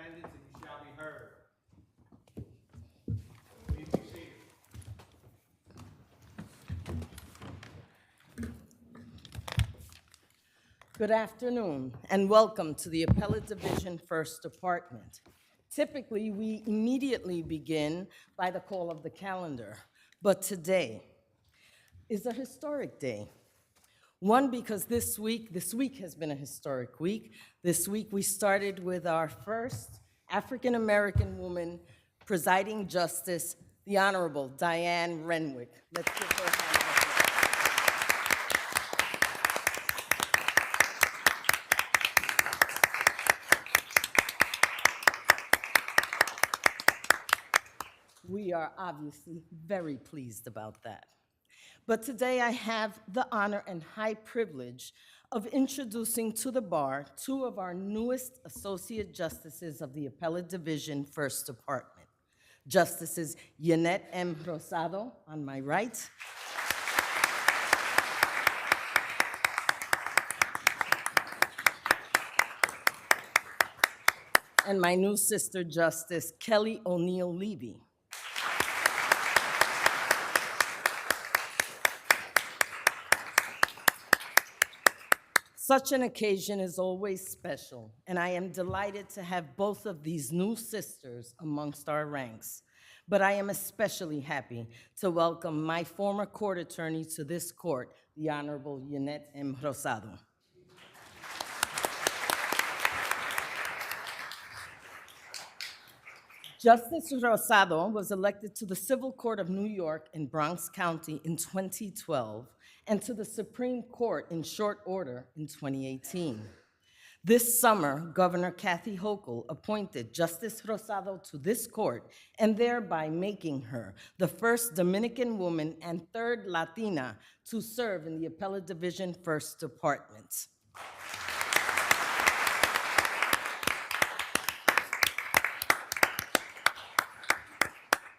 defendants, and you shall be heard. Please be seated. Good afternoon, and welcome to the Appellate Division First Department. Typically, we immediately begin by the call of the calendar, but today is a historic day. One, because this week has been a historic week. This week we started with our first African-American woman presiding justice, the Honorable Diane Renwick. Let's give her a hand of applause. We are obviously very pleased about that. But today I have the honor and high privilege of introducing to the bar two of our newest Associate Justices of the Appellate Division First Department. Justices Yannette M. Rosado on my right, and my new sister, Justice Kelly O'Neill Levy. Such an occasion is always special, and I am delighted to have both of these new sisters amongst our ranks. But I am especially happy to welcome my former court attorney to this court, the Honorable Yannette M. Rosado. Justice Rosado was elected to the Civil Court of New York in Bronx County in 2012 and to the Supreme Court in short order in 2018. This summer, Governor Kathy Hochul appointed Justice Rosado to this court and thereby making her the first Dominican woman and third Latina to serve in the Appellate Division First Department.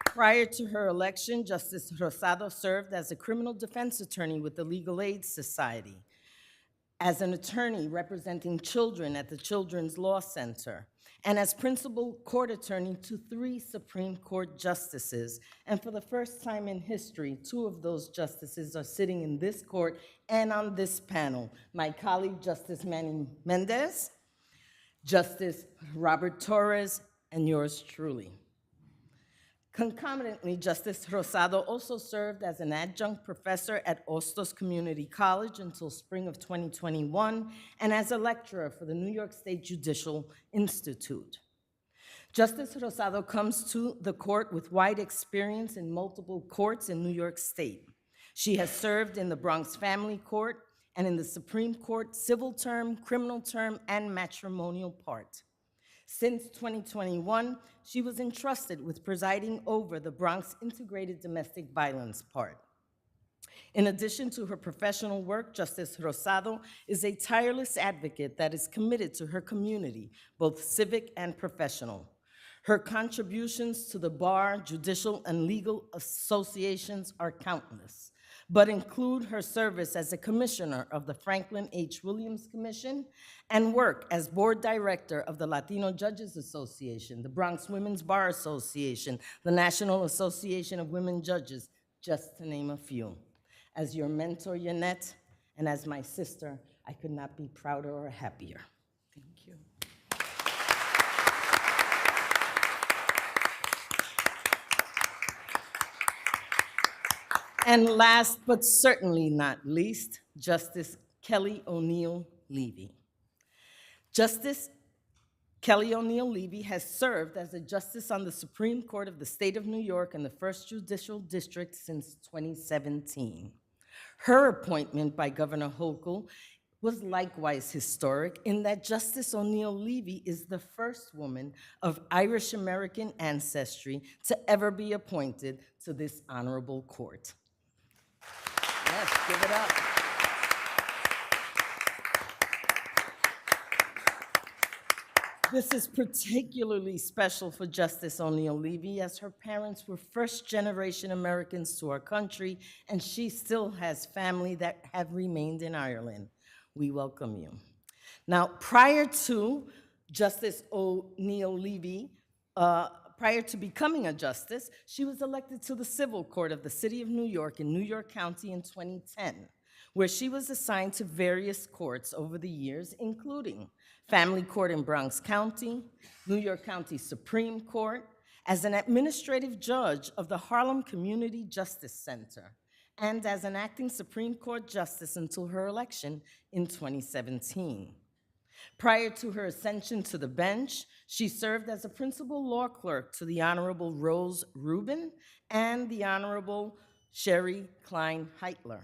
Prior to her election, Justice Rosado served as a criminal defense attorney with the Legal Aid Society, as an attorney representing children at the Children's Law Center, and as principal court attorney to 3 Supreme Court justices. And for the first time in history, 2 of those justices are sitting in this court and on this panel. My colleague, Justice Manny Mendez, Justice Robert Torres, and yours truly. Concomitantly, Justice Rosado also served as an adjunct professor at Ostos Community College until spring of 2021, and as a lecturer for the New York State Judicial Institute. Justice Rosado comes to the court with wide experience in multiple courts in New York State. She has served in the Bronx Family Court and in the Supreme Court civil term, criminal term, and matrimonial part. Since 2021, she was entrusted with presiding over the Bronx Integrated Domestic Violence part. In addition to her professional work, Justice Rosado is a tireless advocate that is committed to her community, both civic and professional. Her contributions to the bar, judicial, and legal associations are countless, but include her service as a commissioner of the Franklin H. Williams Commission and work as board director of the Latino Judges Association, the Bronx Women's Bar Association, the National Association of Women Judges, just to name a few. As your mentor, Yannette, and as my sister, I could not be prouder or happier. Thank you. And last but certainly not least, Justice Kelly O'Neill Levy. Justice Kelly O'Neill Levy has served as a justice on the Supreme Court of the State of New York and the First Judicial District since 2017. Her appointment by Governor Hochul was likewise historic in that Justice O'Neill Levy is the first woman of Irish American ancestry to ever be appointed to this honorable court. Yes, give it up. This is particularly special for Justice O'Neill Levy, as her parents were first-generation Americans to our country, and she still has family that have remained in Ireland. We welcome you. Now, prior to Justice O'Neill Levy, prior to becoming a justice, she was elected to the Civil Court of the City of New York in New York County in 2010, where she was assigned to various courts over the years, including Family Court in Bronx County, New York County Supreme Court, as an administrative judge of the Harlem Community Justice Center, and as an acting Supreme Court justice until her election in 2017. Prior to her ascension to the bench, she served as a principal law clerk to the Honorable Rose Rubin and the Honorable Sherry Klein Heitler.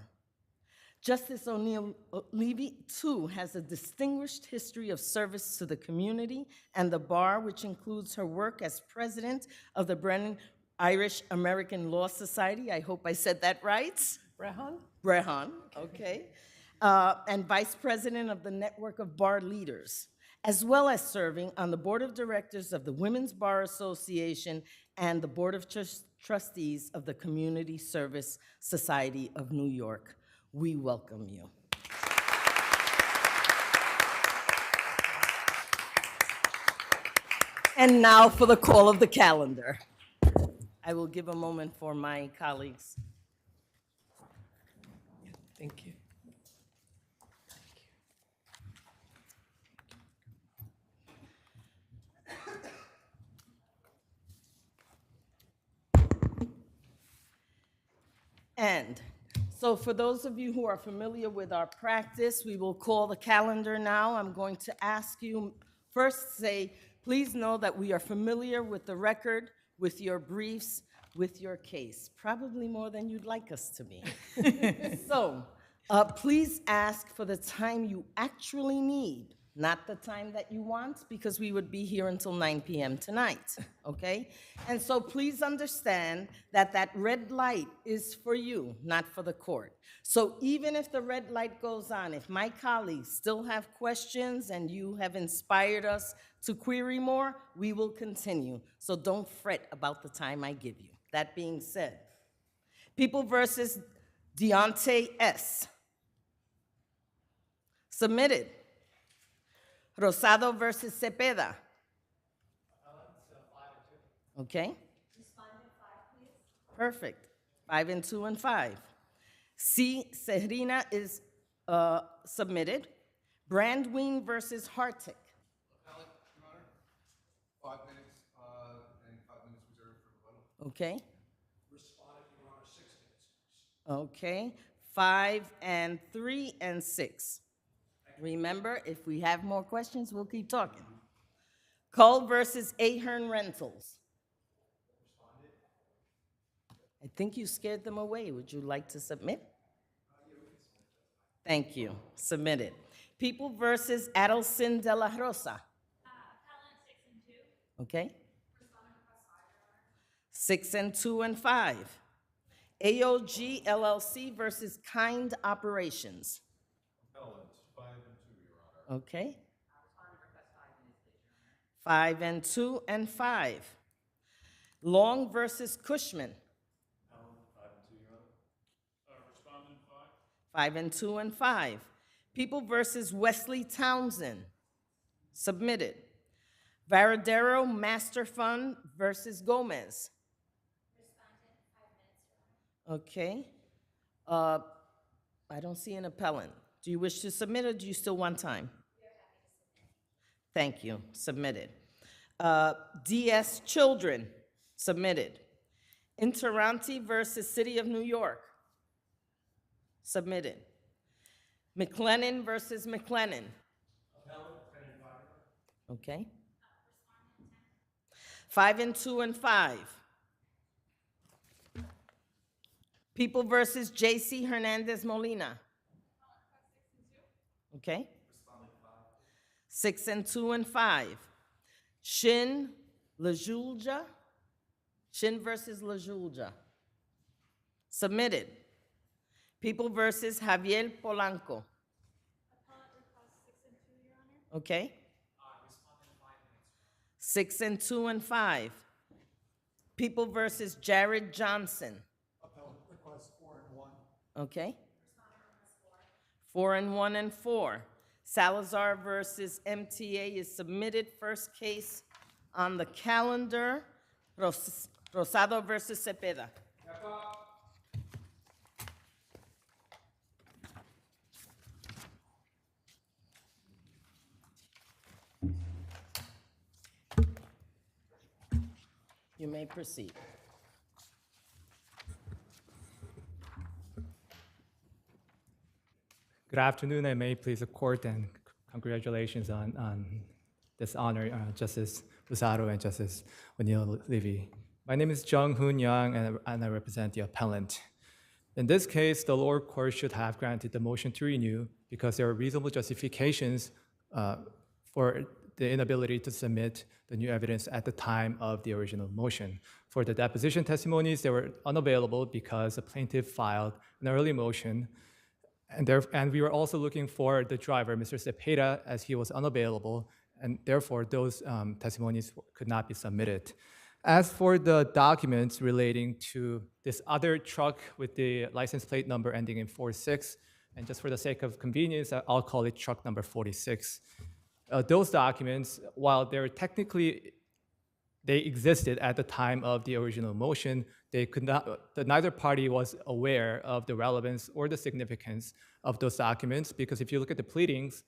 Justice O'Neill Levy, too, has a distinguished history of service to the community and the bar, which includes her work as president of the Brennan Irish American Law Society. I hope I said that right. Brehan, okay. And vice president of the Network of Bar Leaders, as well as serving on the board of directors of the Women's Bar Association and the board of trustees of the Community Service Society of New York. We welcome you. And now for the call of the calendar. I will give a moment for my colleagues. Thank you. And so for those of you who are familiar with our practice, we will call the calendar now. I'm going to ask you first say, please know that we are familiar with the record, with your briefs, with your case, probably more than you'd like us to be. So please ask for the time you actually need, not the time that you want, because we would be here until 9 p.m. tonight, okay? And so please understand that that red light is for you, not for the court. So even if the red light goes on, if my colleagues still have questions and you have inspired us to query more, we will continue. So don't fret about the time I give you. That being said, People versus Deontay S. Submitted. Rosado versus Cepeda. Okay. Respondent 5, please. Perfect. 5 and 2 and 5. C. Serrina is submitted. Brandween versus Hartick. Appellate, Your Honor. 5 minutes, and 5 minutes reserved for rebuttal. Okay. Respondent, Your Honor, 6 minutes. Okay. 5 and 3 and 6. Remember, if we have more questions, we'll keep talking. Cole versus Ahern Rentals. I think you scared them away. Would you like to submit? Thank you. Submitted. People versus Adelson de la Rosa. Appellant 6 and 2. Okay. Respondent requests 5, Your Honor. 6 and 2 and 5. AOG LLC versus Kind Operations. Appellant, 5 and 2, Your Honor. Okay. Respondent requests 5 minutes, please, Your Honor. 5 and 2 and 5. Long versus Cushman. Appellant, 5 and 2, Your Honor. Respondent, 5 and 2 and 5. People versus Wesley Townsend. Submitted. Varadero Master Fund versus Gomez. Respondent 5 minutes, Your Honor. Okay. I don't see an appellant. Do you wish to submit or do you still want time? We are happy to submit. Thank you. Submitted. DS Children. Submitted. Interanti versus City of New York. Submitted. McLennan versus McLennan. Okay. 5 and 2 and 5. People versus J.C. Hernandez Molina. Okay. 6 and 2 and 5. Shin LaJulja. Shin versus LaJulja. Submitted. People versus Javier Polanco. Appellant requests 6 and 2, Your Honor. Okay. Respondent 5 minutes. 6 and 2 and 5. People versus Jared Johnson. Appellant requests 4 and 1. Okay. Respondent requests 4. 4 and 1 and 4. Salazar versus MTA is submitted. First case on the calendar, Rosado versus Cepeda. You may proceed. Good afternoon, and may it please the court, and congratulations on this honor, Justice Rosado and Justice O'Neill Levy. My name is Jung Hoon Young, and I represent the appellant. In this case, the lower court should have granted the motion to renew because there are reasonable justifications for the inability to submit the new evidence at the time of the original motion. For the deposition testimonies, they were unavailable because the plaintiff filed an early motion. And we were also looking for the driver, Mr. Cepeda, as he was unavailable, and therefore those testimonies could not be submitted. As for the documents relating to this other truck with the license plate number ending in 46, and just for the sake of convenience, I'll call it truck number 46. Those documents, while they existed at the time of the original motion, neither party was aware of the relevance or the significance of those documents, because if you look at the pleadings,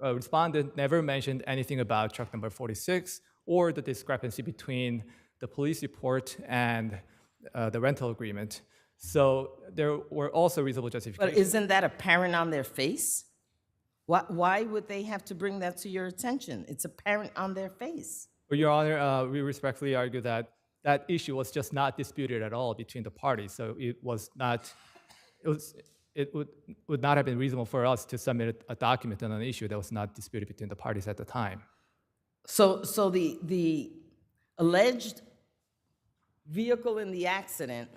respondent never mentioned anything about truck number 46 or the discrepancy between the police report and the rental agreement. So there were also reasonable justifications. But isn't that apparent on their face? Why would they have to bring that to your attention? It's apparent on their face. Well, Your Honor, we respectfully argue that that issue was just not disputed at all between the parties. So it would not have been reasonable for us to submit a document on an issue that was not disputed between the parties at the time. So the alleged vehicle in the accident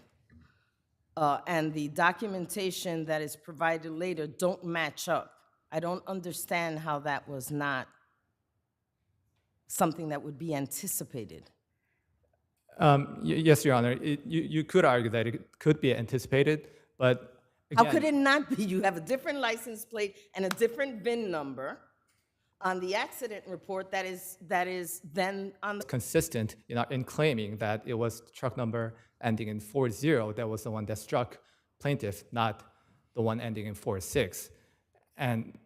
and the documentation that is provided later don't match up. I don't understand how that was not something that would be anticipated. Yes, Your Honor. You could argue that it could be anticipated, but again, How could it not be? You have a different license plate and a different VIN number on the accident report that is then on the... consistent in claiming that it was truck number ending in 40 that was the one that struck plaintiff, not the one ending in 46. And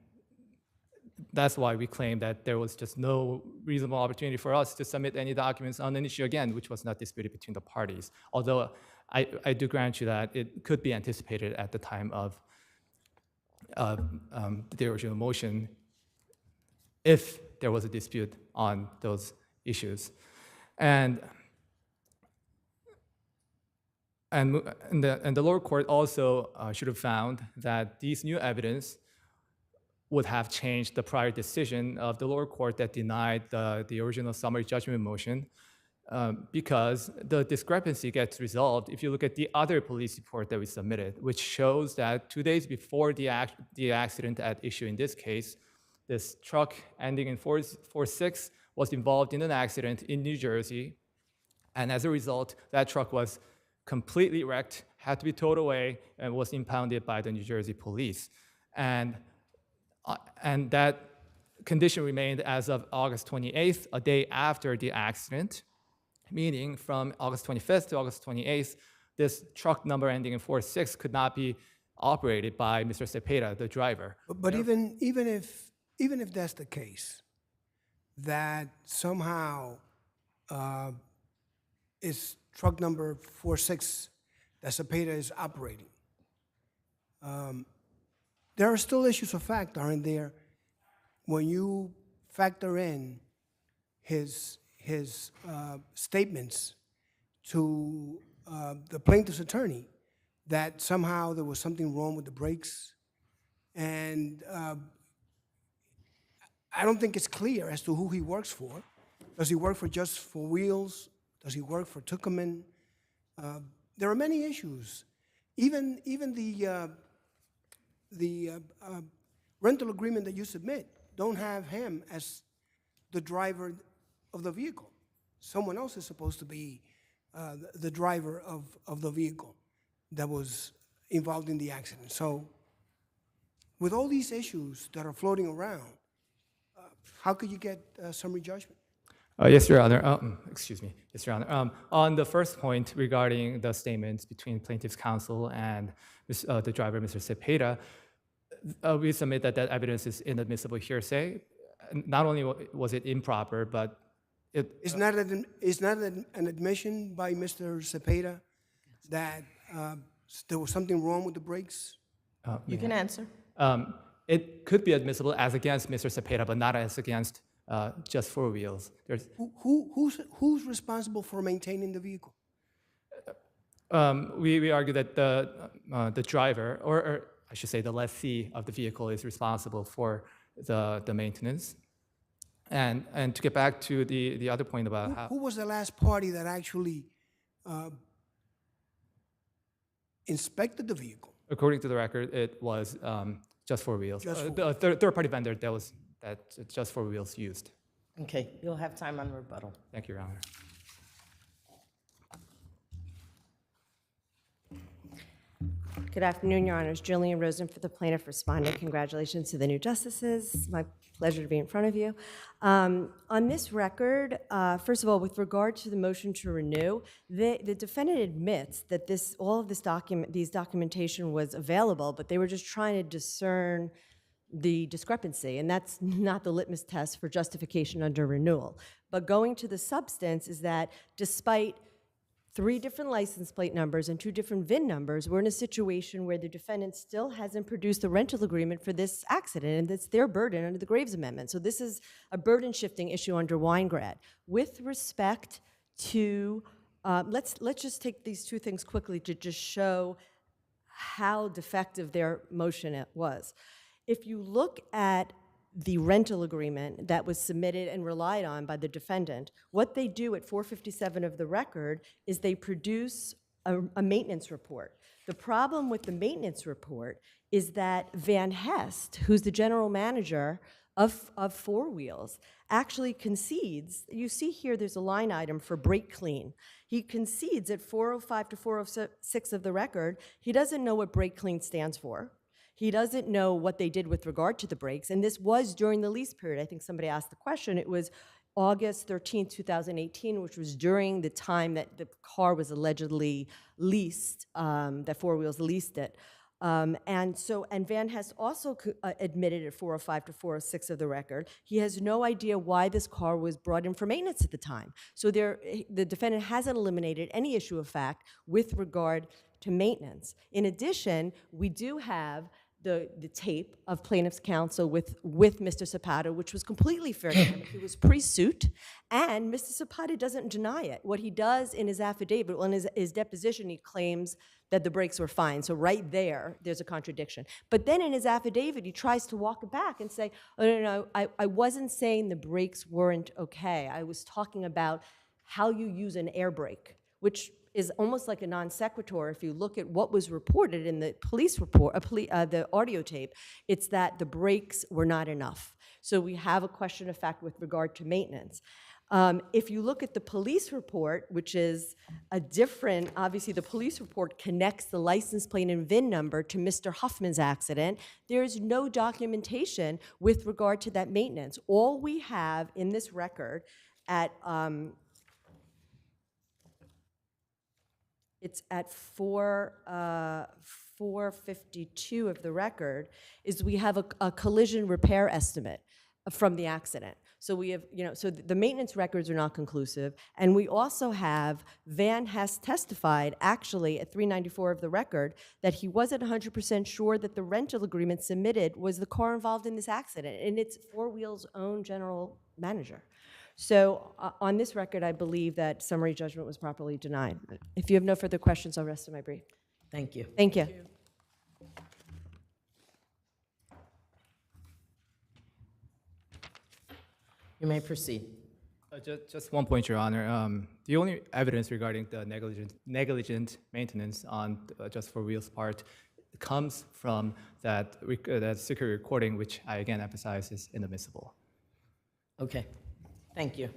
that's why we claim that there was just no reasonable opportunity for us to submit any documents on an issue, again, which was not disputed between the parties. Although I do grant you that it could be anticipated at the time of the original motion if there was a dispute on those issues. And the lower court also should have found that these new evidence would have changed the prior decision of the lower court that denied the original summary judgment motion, because the discrepancy gets resolved if you look at the other police report that we submitted, which shows that 2 days before the accident at issue in this case, this truck ending in 46 was involved in an accident in New Jersey, and as a result, that truck was completely wrecked, had to be towed away, and was impounded by the New Jersey police. And that condition remained as of August 28th, a day after the accident, meaning from August 25th to August 28th, this truck number ending in 46 could not be operated by Mr. Cepeda, the driver. But even if that's the case, that somehow it's truck number 46 that Cepeda is operating, there are still issues of fact, aren't there, when you factor in his statements to the plaintiff's attorney that somehow there was something wrong with the brakes, and I don't think it's clear as to who he works for. Does he work for Just for Wheels? Does he work for Tuckerman? There are many issues. Even the rental agreement that you submit don't have him as the driver of the vehicle. Someone else is supposed to be the driver of the vehicle that was involved in the accident. So with all these issues that are floating around, How could you get summary judgment? Yes, Your Honor. Excuse me. Yes, Your Honor. On the first point regarding the statements between plaintiff's counsel and the driver, Mr. Cepeda, we submit that that evidence is inadmissible hearsay. Not only was it improper, but it Is not an admission by Mr. Cepeda that there was something wrong with the brakes? You can answer. it could be admissible as against Mr. Cepeda, but not as against just Four Wheels. There's Who's responsible for maintaining the vehicle? we argue that the driver, or I should say the lessee of the vehicle, is responsible for the maintenance. And to get back to the other point about how Who was the last party that actually inspected the vehicle? according to the record, it was just Four Wheels. The third-party vendor that just Four Wheels used. Okay, you'll have time on rebuttal. Thank you, Your Honor. Good afternoon, Your Honors. Jillian Rosen for the plaintiff respondent. Congratulations to the new justices. My pleasure to be in front of you. On this record, first of all, with regard to the motion to renew, the defendant admits that all of these documentation was available, but they were just trying to discern the discrepancy, and that's not the litmus test for justification under renewal. But going to the substance is that despite 3 different license plate numbers and 2 different VIN numbers, we're in a situation where the defendant still hasn't produced the rental agreement for this accident, and it's their burden under the Graves Amendment. So this is a burden-shifting issue under Weingrad. With respect to, let's just take these 2 things quickly to just show how defective their motion was. If you look at the rental agreement that was submitted and relied on by the defendant, what they do at 457 of the record is they produce a maintenance report. The problem with the maintenance report is that Van Hest, who's the general manager of Four Wheels, actually concedes. You see here there's a line item for brake clean. He concedes at 405 to 406 of the record, he doesn't know what brake clean stands for. He doesn't know what they did with regard to the brakes, and this was during the lease period. I think somebody asked the question. It was August 13, 2018, which was during the time that the car was allegedly leased, that Four Wheels leased it. And Van Hest also admitted at 405 to 406 of the record, he has no idea why this car was brought in for maintenance at the time. So the defendant hasn't eliminated any issue of fact with regard to maintenance. In addition, we do have the tape of plaintiff's counsel with Mr. Zapata, which was completely fair to him. He was pre-suit, and Mr. Zapata doesn't deny it. What he does in his affidavit, well, in his deposition, he claims that the brakes were fine. So right there's a contradiction. But then in his affidavit, he tries to walk it back and say, oh, no, I wasn't saying the brakes weren't okay. I was talking about how you use an air brake, which is almost like a non sequitur. If you look at what was reported in the police report, the audio tape, it's that the brakes were not enough. So we have a question of fact with regard to maintenance. If you look at the police report, which is a different, obviously the police report connects the license plate and VIN number to Mr. Huffman's accident, there is no documentation with regard to that maintenance. All we have in this record at it's at 452 of the record, is we have a collision repair estimate from the accident. So we have, so the maintenance records are not conclusive. And we also have Van Hest testified, actually at 394 of the record, that he wasn't 100% sure that the rental agreement submitted was the car involved in this accident. And it's Four Wheels' own general manager. So on this record, I believe that summary judgment was properly denied. If you have no further questions, I'll rest on my brief. Thank you. Thank you. You may proceed. Just one point, Your Honor. The only evidence regarding the negligent maintenance on Just Four Wheels part comes from that secret recording, which I again emphasize is inadmissible. Okay. Thank you.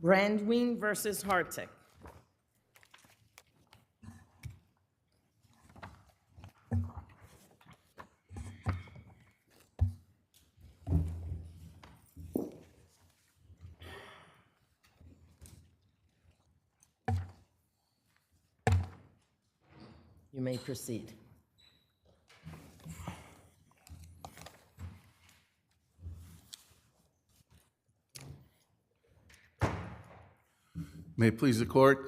Brandween versus Hartech. You may proceed. May it please the court.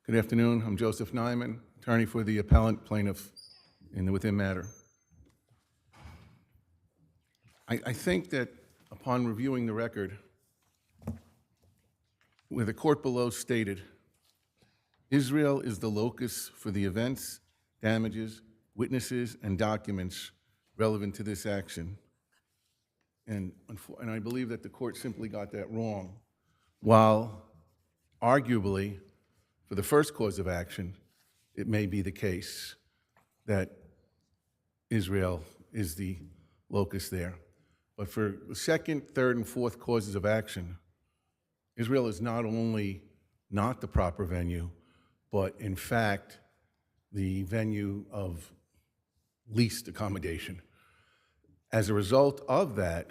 Good afternoon. I'm Joseph Nyman, attorney for the appellant plaintiff in the within matter. I think that upon reviewing the record, where the court below stated, Israel is the locus for the events, damages, witnesses, and documents relevant to this action. And I believe that the court simply got that wrong, while arguably, for the first cause of action, it may be the case that Israel is the locus there. But for the second, third, and fourth causes of action, Israel is not only not the proper venue, but in fact, the venue of least accommodation. As a result of that,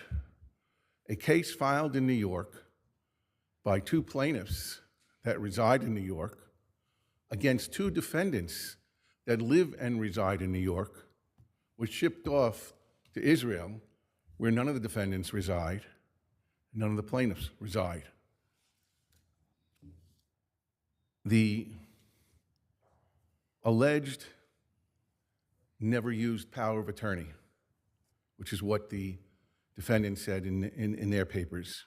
a case filed in New York by two plaintiffs that reside in New York against two defendants that live and reside in New York was shipped off to Israel, where none of the defendants reside, none of the plaintiffs reside. The alleged never used power of attorney, which is what the defendants said in their papers.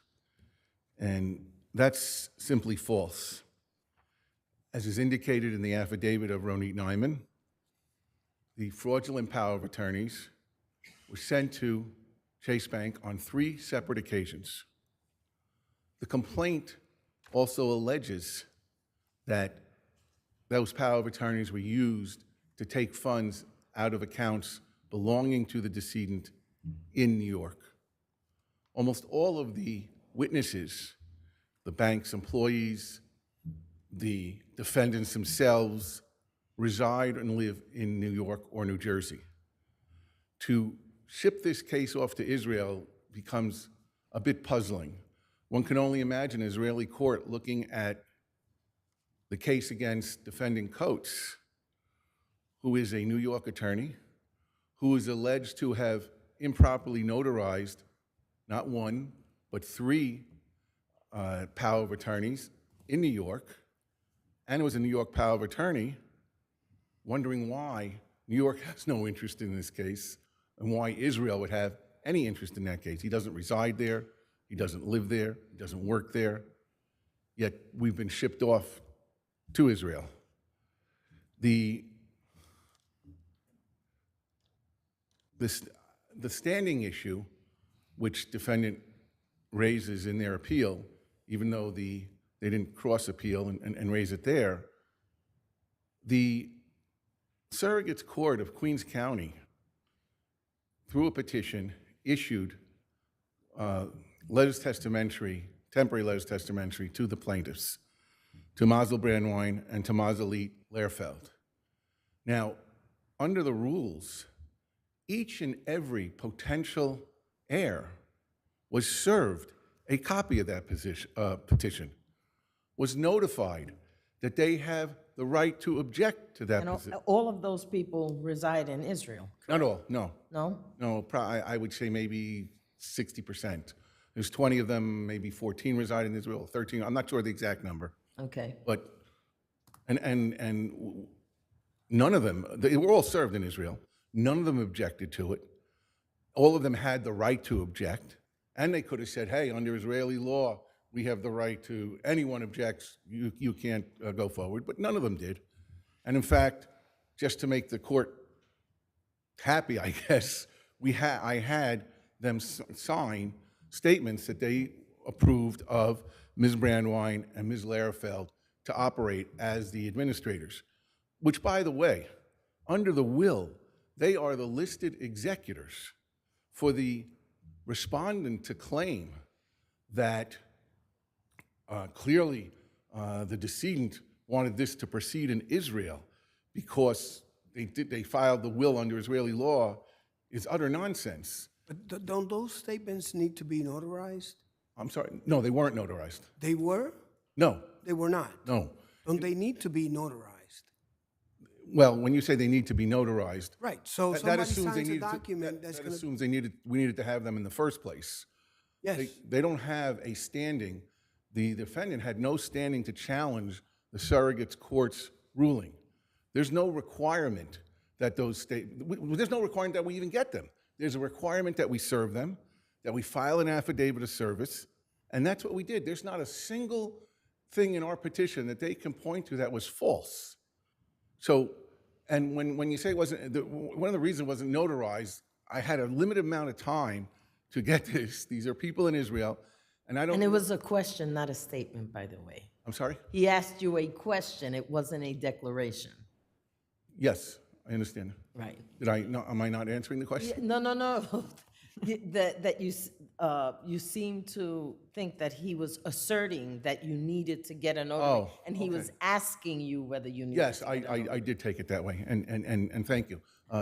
And that's simply false. As is indicated in the affidavit of Ronit Nyman, the fraudulent power of attorneys were sent to Chase Bank on 3 separate occasions. The complaint also alleges that those power of attorneys were used to take funds out of accounts belonging to the decedent in New York. Almost all of the witnesses, the bank's employees, the defendants themselves, reside and live in New York or New Jersey. To ship this case off to Israel becomes a bit puzzling. One can only imagine an Israeli court looking at the case against defendant Coates, who is a New York attorney, who is alleged to have improperly notarized not 1, but 3 power of attorneys in New York, and it was a New York power of attorney, wondering why New York has no interest in this case and why Israel would have any interest in that case. He doesn't reside there, he doesn't live there, he doesn't work there, yet we've been shipped off to Israel. The standing issue, which defendant raises in their appeal, even though they didn't cross appeal and raise it there, the Surrogates Court of Queens County, through a petition, issued letters testamentary, temporary letters testamentary to the plaintiffs, to Mazel Brandwein and to Mazelit Lehrfeld. Now, under the rules, each and every potential heir was served a copy of that petition, was notified that they have the right to object to that And petition. all of those people reside in Israel, Not all, no. no? No, I would say maybe 60%. There's 20 of them, maybe 14 reside in Israel, 13, I'm not sure the exact number. Okay. But, and none of them, they were all served in Israel. None of them objected to it. All of them had the right to object. And they could have said, hey, under Israeli law, we have the right to, anyone objects, you can't go forward. But none of them did. And in fact, just to make the court happy, I guess, I had them sign statements that they approved of Ms. Brandwein and Ms. Lehrfeld to operate as the administrators, which, by the way, under the will, they are the listed executors for the respondent to claim that clearly the decedent wanted this to proceed in Israel because they filed the will under Israeli law is utter nonsense. But don't those statements need to be notarized? I'm sorry, no, they weren't notarized. They were? No, They were not. no. Don't they need to be notarized? Well, when you say they need to be notarized, Right, so that somebody assumes they signs a needed to, document that's that gonna, assumes we needed to have them in the first place. yes, They don't have a standing, the defendant had no standing to challenge the surrogate's court's ruling. There's no requirement that there's no requirement that we even get them. There's a requirement that we serve them, that we file an affidavit of service, and that's what we did. There's not a single thing in our petition that they can point to that was false. So, and when you say it wasn't, one of the reasons it wasn't notarized, I had a limited amount of time to get this. These are people in Israel, and I don't. And it was a question, not a statement, by the way. I'm sorry? He asked you a question, it wasn't a declaration. Yes, I understand. Right. Am I not answering the question? No, no, no. That you seem to think that he was asserting that you needed to get a notary. Oh, And he was asking you whether you needed Yes, to get a notary. I did take it that way, and thank you.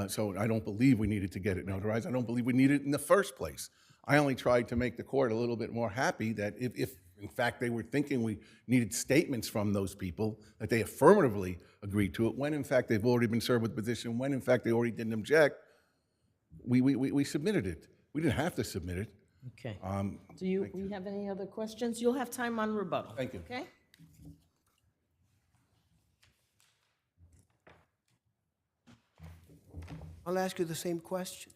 So I don't believe we needed to get it notarized. I don't believe we needed it in the first place. I only tried to make the court a little bit more happy that if in fact they were thinking we needed statements from those people, that they affirmatively agreed to it, when in fact they've already been served with the petition, when in fact they already didn't object, we submitted it. We didn't have to submit it. Okay. Do we have any other questions? You'll have time on rebuttal. Thank you. Okay? I'll ask you the same question.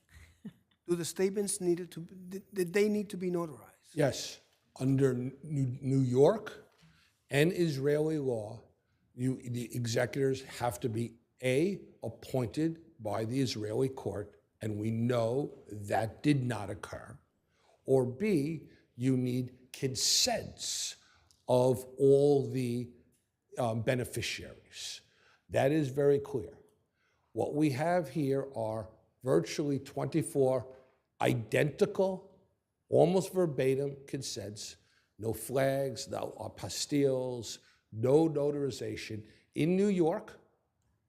Do the statements did they need to be notarized? Yes, under New York and Israeli law, the executors have to be A, appointed by the Israeli court, and we know that did not occur, or B, you need consents of all the beneficiaries. That is very clear. What we have here are virtually 24 identical, almost verbatim consents, no flags, no apostilles, no notarization. In New York,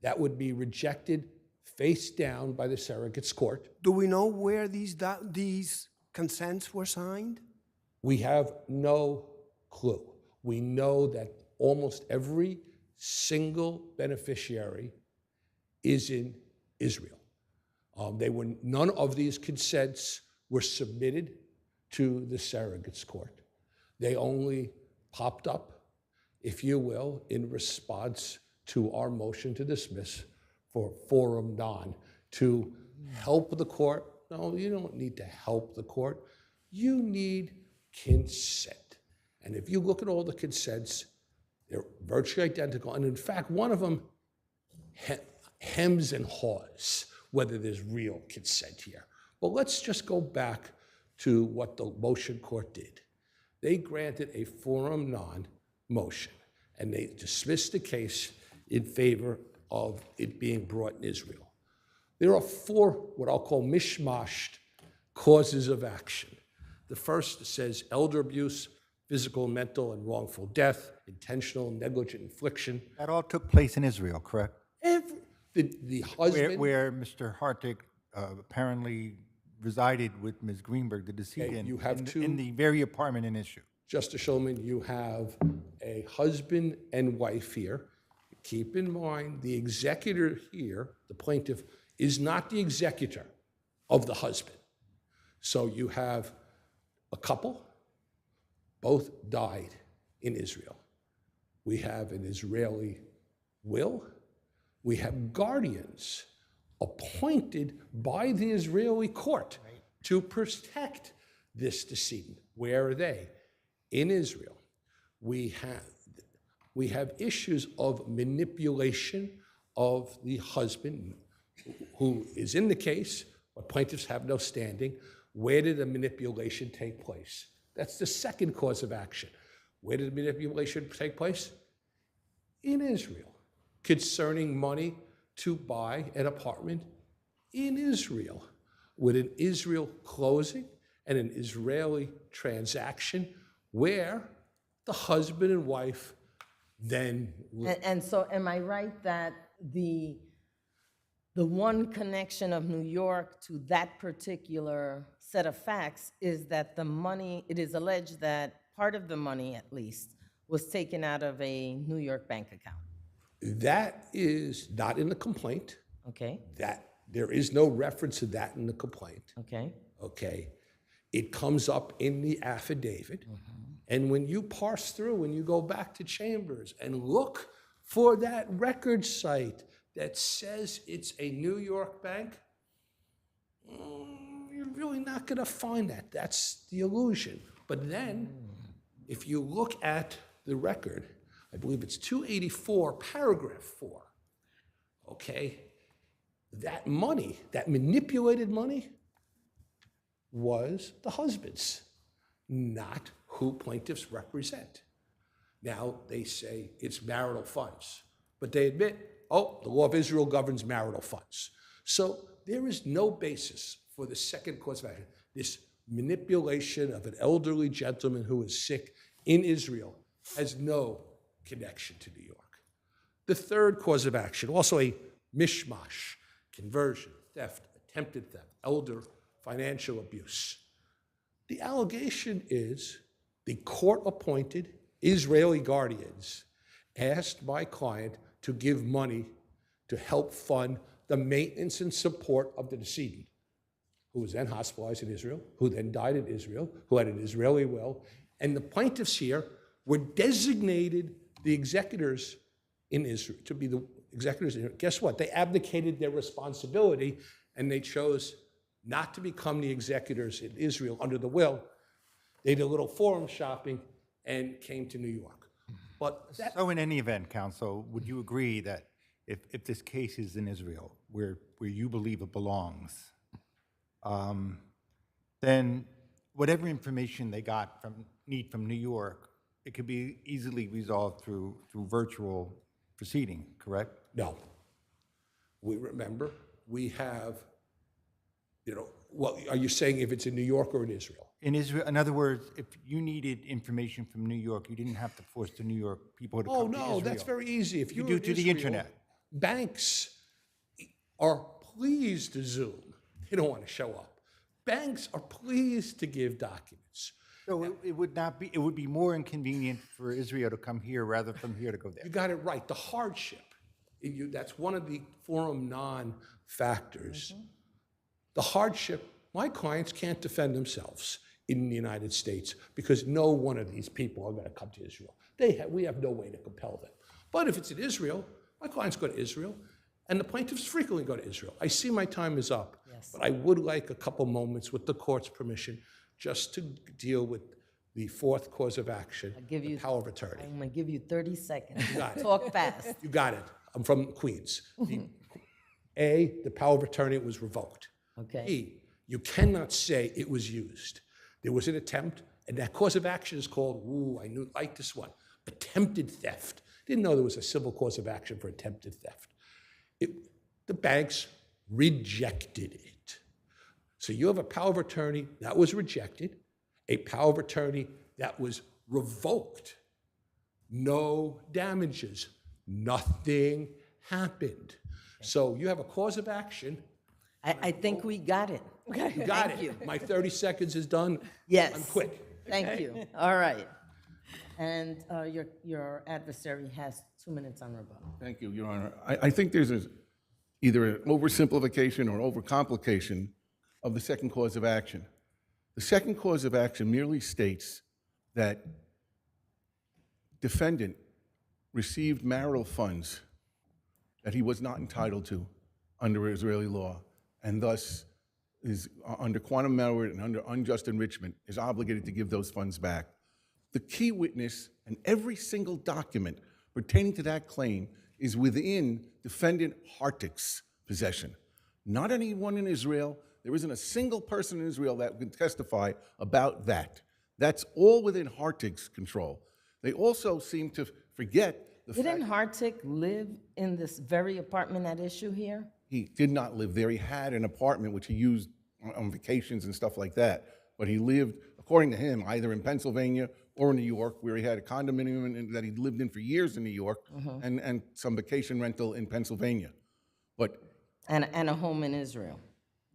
that would be rejected face down by the surrogate's court. Do we know where these consents were signed? We have no clue. We know that almost every single beneficiary is in Israel. None of these consents were submitted to the surrogate's court. They only popped up, if you will, in response to our motion to dismiss for forum non, to help the court. No, you don't need to help the court. You need consent. And if you look at all the consents, they're virtually identical. And in fact, one of them hems and haws whether there's real consent here. But let's just go back to what the motion court did. They granted a forum non motion, and they dismissed the case in favor of it being brought in Israel. There are four, what I'll call mishmashed causes of action. The first says elder abuse, physical, mental, and wrongful death, intentional, negligent infliction. That all took place in Israel, correct? The husband. Where Mr. Hartig apparently resided with Ms. Greenberg, the decedent, you have in the very apartment in issue. Justice Shulman, you have a husband and wife here. Keep in mind, the executor here, the plaintiff, is not the executor of the husband. So you have a couple, both died in Israel. We have an Israeli will. We have guardians appointed by the Israeli court to protect this decedent. Where are they? In Israel. We have issues of manipulation of the husband who is in the case, but plaintiffs have no standing. Where did the manipulation take place? That's the second cause of action. Where did the manipulation take place? In Israel. Concerning money to buy an apartment in Israel, with an Israel closing and an Israeli transaction where the husband and wife then live. And so am I right that the one connection of New York to that particular set of facts is that the money, it is alleged that part of the money at least was taken out of a New York bank account? That is not in the complaint. Okay, That there is no reference to that in the complaint. okay. Okay, it comes up in the affidavit. And when you parse through and you go back to Chambers and look for that record site that says it's a New York bank, you're really not going to find that. That's the illusion. But then, if you look at the record, I believe it's 284, paragraph 4, okay, that money, that manipulated money, was the husband's, not who plaintiffs represent. Now, they say it's marital funds, but they admit, oh, the law of Israel governs marital funds. So there is no basis for the second cause of action, this manipulation of an elderly gentleman who is sick in Israel has no connection to New York. The third cause of action, also a mishmash, conversion, theft, attempted theft, elder financial abuse. The allegation is the court-appointed Israeli guardians asked my client to give money to help fund the maintenance and support of the decedent, who was then hospitalized in Israel, who then died in Israel, who had an Israeli will, and the plaintiffs here were designated the executors in Israel, to be the executors in Israel. Guess what? They abdicated their responsibility and they chose not to become the executors in Israel under the will. They did a little forum shopping and came to New York. But that, So in any event, counsel, would you agree that if this case is in Israel, where you believe it belongs, then whatever information they need from New York, it could be easily resolved through virtual proceeding, correct? no. We have, well, are you saying if it's in New York or in Israel? In Israel, in other words, if you needed information from New York, you didn't have to force the New York people to Oh, come to Israel. no, that's very easy. If You you're do in to the Israel, internet. Banks are pleased to Zoom. They don't want to show up. Banks are pleased to give documents. So it would not be, it would be more inconvenient for Israel to come here rather than from here to go there. You got it right. The hardship, that's one of the forum non-factors. The hardship, my clients can't defend themselves in the United States because no one of these people are going to come to Israel. We have no way to compel them. But if it's in Israel, my clients go to Israel, and the plaintiffs frequently go to Israel. I see my time is up, but I would like a couple moments, with the court's permission, just to deal with the fourth cause of action, the power of attorney. I'm going to give you 30 seconds. got it. Talk fast. You got it. I'm from Queens. The power of attorney was revoked. Okay. B, you cannot say it was used. There was an attempt, and that cause of action is called, like this one, attempted theft. Didn't know there was a civil cause of action for attempted theft. The banks rejected it. So you have a power of attorney that was rejected, a power of attorney that was revoked. No damages. Nothing happened. So you have a cause of action. I think we got it. You got it. My 30 seconds is done. Yes. I'm quick. Thank you. All right. And your adversary has 2 minutes on rebuttal. Thank you, Your Honor. I think there's either an oversimplification or overcomplication of the second cause of action. The second cause of action merely states that defendant received marital funds that he was not entitled to under Israeli law, and thus is under quantum merit and under unjust enrichment is obligated to give those funds back. The key witness and every single document pertaining to that claim is within defendant Hartick's possession. Not anyone in Israel. There isn't a single person in Israel that can testify about that. That's all within Hartick's control. They also seem to forget the fact Didn't Hartick live in this very apartment at issue here? he did not live there. He had an apartment which he used on vacations and stuff like that. But he lived, according to him, either in Pennsylvania or in New York, where he had a condominium that he'd lived in for years in New York, and some vacation rental in Pennsylvania. But And a home in Israel.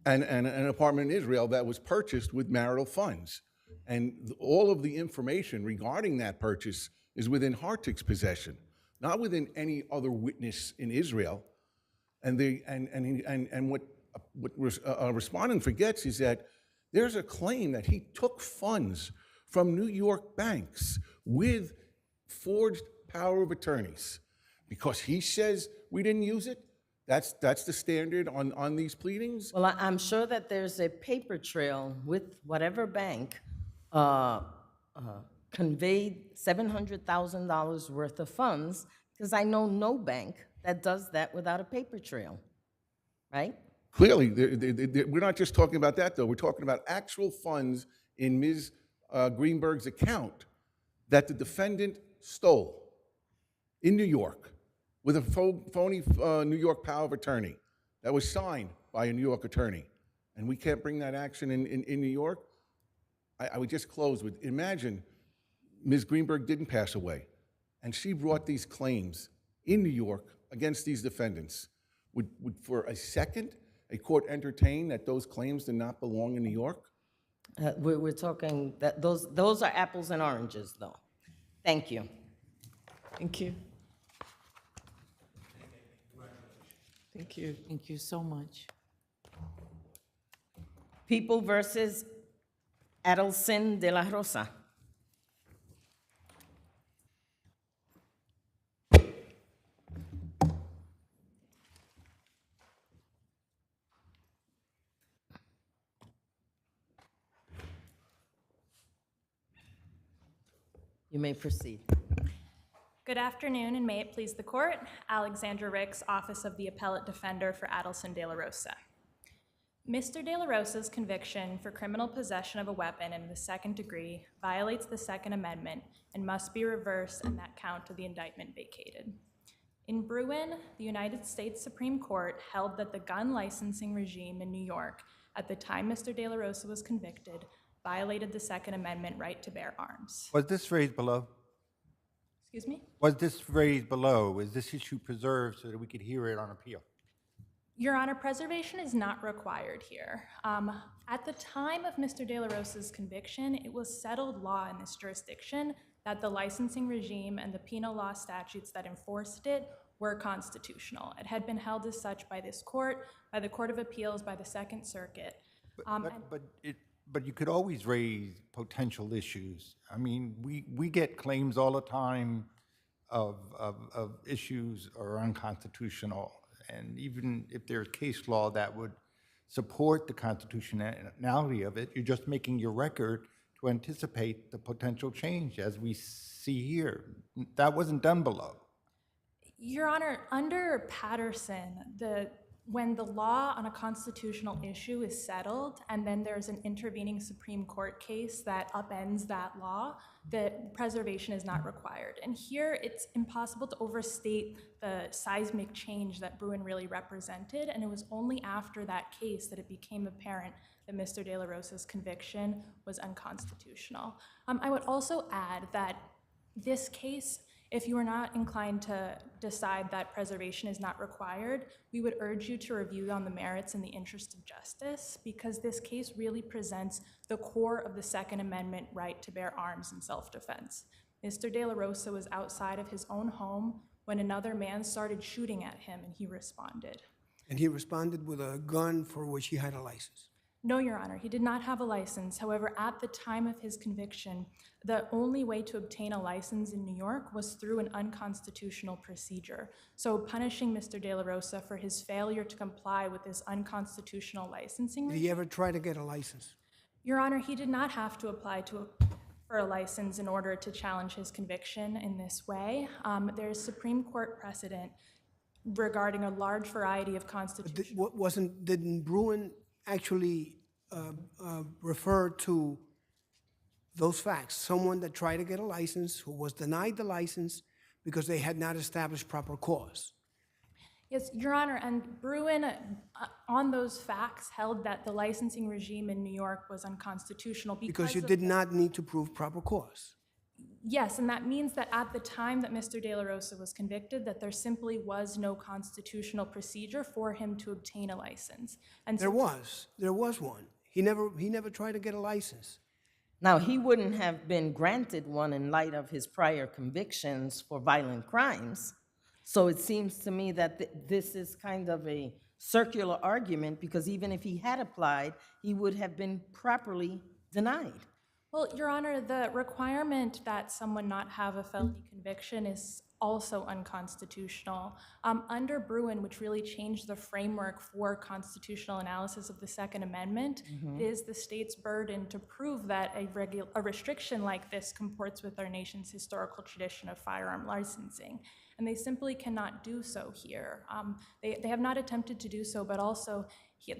and an apartment in Israel that was purchased with marital funds. And all of the information regarding that purchase is within Hartick's possession. not with any other witness in Israel. And what respondent forgets is that there's a claim that he took funds from New York banks with forged power of attorneys. Because he says we didn't use it, that's the standard on these pleadings. Well, I'm sure that there's a paper trail with whatever bank conveyed $700,000 worth of funds, because I know no bank that does that without a paper trail, right? Clearly, we're not just talking about that, though. We're talking about actual funds in Ms. Greenberg's account that the defendant stole in New York with a phony New York power of attorney that was signed by a New York attorney. And we can't bring that action in New York? I would just close with, imagine Ms. Greenberg didn't pass away, and she brought these claims in New York against these defendants. Would for a second, a court entertain that those claims did not belong in New York? We're talking that those are apples and oranges, though. Thank you. Thank you. Thank you. Thank you so much. People versus Adelson de la Rosa. You may proceed. Good afternoon, and may it please the court. Alexandra Ricks, Office of the Appellate Defender for Adelson de la Rosa. Mr. de la Rosa's conviction for criminal possession of a weapon in the second degree violates the Second Amendment and must be reversed and that count of the indictment vacated. In Bruin, the United States Supreme Court held that the gun licensing regime in New York at the time Mr. de la Rosa was convicted violated the Second Amendment right to bear arms. Was this raised below? Excuse me? Was this raised below? Was this issue preserved so that we could hear it on appeal? Your Honor, preservation is not required here. At the time of Mr. de la Rosa's conviction, it was settled law in this jurisdiction that the licensing regime and the penal law statutes that enforced it were constitutional. It had been held as such by this court, by the Court of Appeals, by the Second Circuit. But you could always raise potential issues. I mean, we get claims all the time of issues are unconstitutional. And even if there's case law that would support the constitutionality of it, you're just making your record to anticipate the potential change as we see here. That wasn't done below. Your Honor, under Patterson, when the law on a constitutional issue is settled and then there's an intervening Supreme Court case that upends that law, that preservation is not required. And here it's impossible to overstate the seismic change that Bruin really represented, and it was only after that case that it became apparent that Mr. de la Rosa's conviction was unconstitutional. I would also add that this case, if you are not inclined to decide that preservation is not required, we would urge you to review on the merits in the interest of justice, because this case really presents the core of the Second Amendment right to bear arms in self-defense. Mr. de la Rosa was outside of his own home when another man started shooting at him, and he responded. And he responded with a gun for which he had a license. No, Your Honor, he did not have a license. However, at the time of his conviction, the only way to obtain a license in New York was through an unconstitutional procedure. So punishing Mr. de la Rosa for his failure to comply with this unconstitutional licensing Did he ever try to get a license? Your Honor, he did not have to apply for a license in order to challenge his conviction in this way. There is Supreme Court precedent regarding a large variety of constitutional... Didn't Bruin actually refer to those facts? Someone that tried to get a license who was denied the license because they had not established proper cause. Yes, Your Honor, and Bruin, on those facts, held that the licensing regime in New York was unconstitutional Because you did not need to prove proper cause. Yes, and that means that at the time that Mr. de la Rosa was convicted, that there simply was no constitutional procedure for him to obtain a license. And so There was one. He never tried to get a license. Now, he wouldn't have been granted one in light of his prior convictions for violent crimes. So it seems to me that this is kind of a circular argument, because even if he had applied, he would have been properly denied. Well, Your Honor, the requirement that someone not have a felony conviction is also unconstitutional. Under Bruin, which really changed the framework for constitutional analysis of the Second Amendment, it is the state's burden to prove that a restriction like this comports with our nation's historical tradition of firearm licensing. And they simply cannot do so here. They have not attempted to do so, but also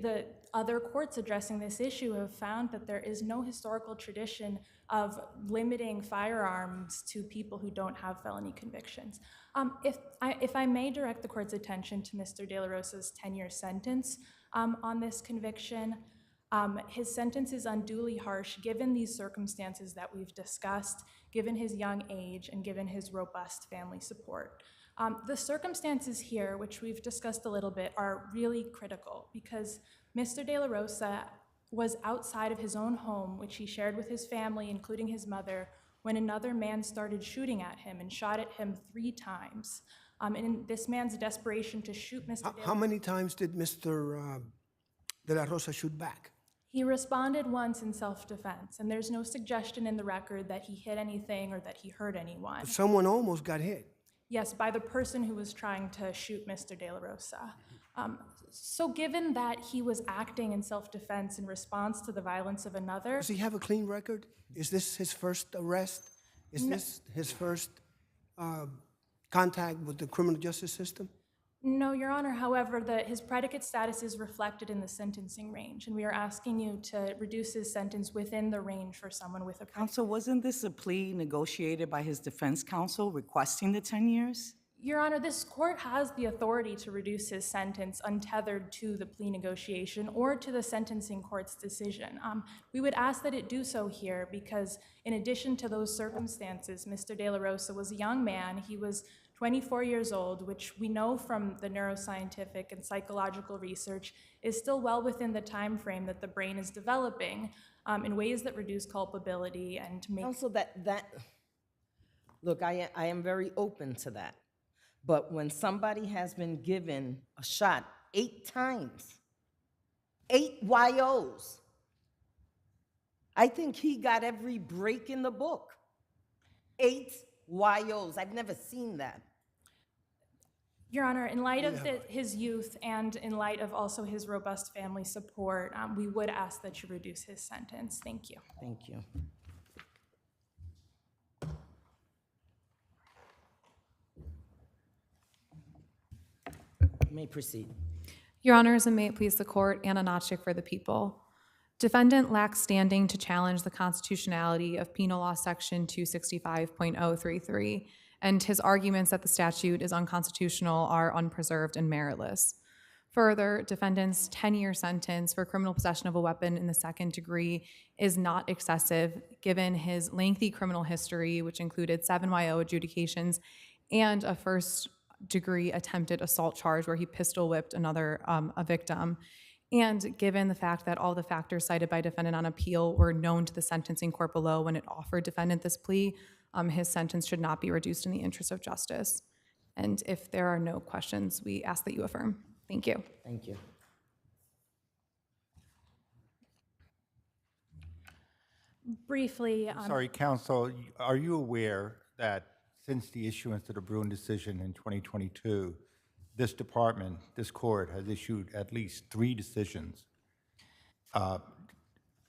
the other courts addressing this issue have found that there is no historical tradition of limiting firearms to people who don't have felony convictions. If I may direct the court's attention to Mr. De La Rosa's 10-year sentence on this conviction, his sentence is unduly harsh given these circumstances that we've discussed, given his young age, and given his robust family support. The circumstances here, which we've discussed a little bit, are really critical because Mr. De La Rosa was outside of his own home, which he shared with his family, including his mother, when another man started shooting at him and shot at him 3 times. And in this man's desperation to shoot Mr. How many times did Mr. De La Rosa shoot back? He responded once in self-defense, and there's no suggestion in the record that he hit anything or that he hurt anyone. Someone almost got hit. Yes, by the person who was trying to shoot Mr. De La Rosa. So given that he was acting in self-defense in response to the violence of another... Does he have a clean record? Is this his first arrest? Is this his first contact with the criminal justice system? No, Your Honor. However, his predicate status is reflected in the sentencing range, and we are asking you to reduce his sentence within the range for someone with a predicate. Counsel, wasn't this a plea negotiated by his defense counsel requesting the 10 years? Your Honor, this court has the authority to reduce his sentence untethered to the plea negotiation or to the sentencing court's decision. We would ask that it do so here because in addition to those circumstances, Mr. De La Rosa was a young man. He was 24 years old, which we know from the neuroscientific and psychological research is still well within the time frame that the brain is developing in ways that reduce culpability and make... Also, look, I am very open to that. But when somebody has been given a shot 8 times, 8 YOs, I think he got every break in the book. 8 YOs. I've never seen that. Your Honor, in light of his youth and in light of also his robust family support, we would ask that you reduce his sentence. Thank you. Thank you. You may proceed. Your Honors, and may it please the Court, Anna Notchik for the people. Defendant lacks standing to challenge the constitutionality of Penal Law Section 265.033, and his arguments that the statute is unconstitutional are unpreserved and meritless. Further, defendant's 10-year sentence for criminal possession of a weapon in the 2nd degree is not excessive, given his lengthy criminal history, which included 7 YO adjudications and a first-degree attempted assault charge where he pistol whipped a victim. And given the fact that all the factors cited by defendant on appeal were known to the sentencing court below when it offered defendant this plea, his sentence should not be reduced in the interest of justice. And if there are no questions, we ask that you affirm. Thank you. Thank you. Briefly, Sorry, counsel, are you aware that since the issuance of the Bruin decision in 2022, this department, this court, has issued at least 3 decisions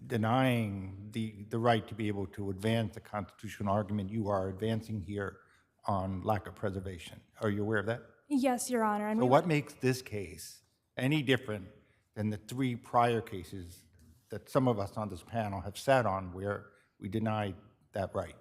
denying the right to be able to advance the constitutional argument you are advancing here on lack of preservation? Are you aware of that? yes, Your Honor. And So what makes this case any different than the 3 prior cases that some of us on this panel have sat on where we denied that right?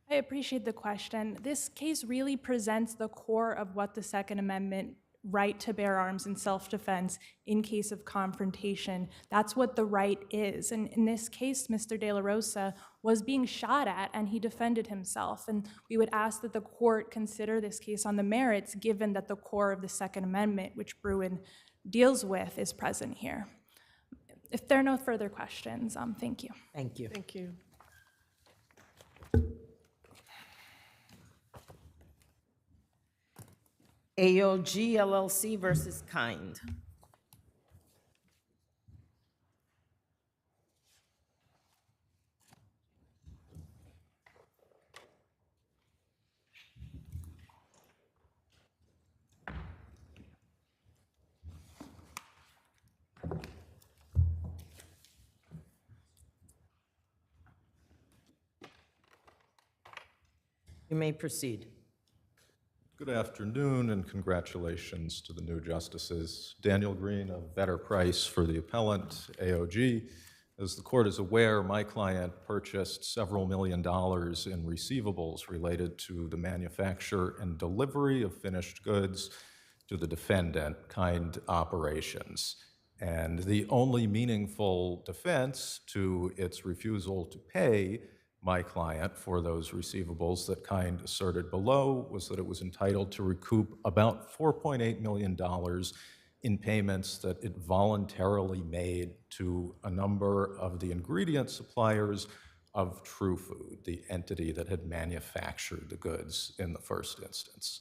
I appreciate the question. This case really presents the core of what the Second Amendment right to bear arms in self-defense in case of confrontation. That's what the right is. And in this case, Mr. De La Rosa was being shot at and he defended himself. And we would ask that the court consider this case on the merits, given that the core of the Second Amendment, which Bruin deals with, is present here. If there are no further questions, thank you. Thank you. Thank you. AOG LLC versus Kind. You may proceed. Good afternoon and congratulations to the new justices. Daniel Green of Better Price for the appellant, AOG. As the court is aware, my client purchased several $1 million in receivables related to the manufacture and delivery of finished goods to the defendant, Kind Operations. And the only meaningful defense to its refusal to pay my client for those receivables that Kind asserted below was that it was entitled to recoup about $4.8 million in payments that it voluntarily made to a number of the ingredient suppliers of True Food, the entity that had manufactured the goods in the first instance.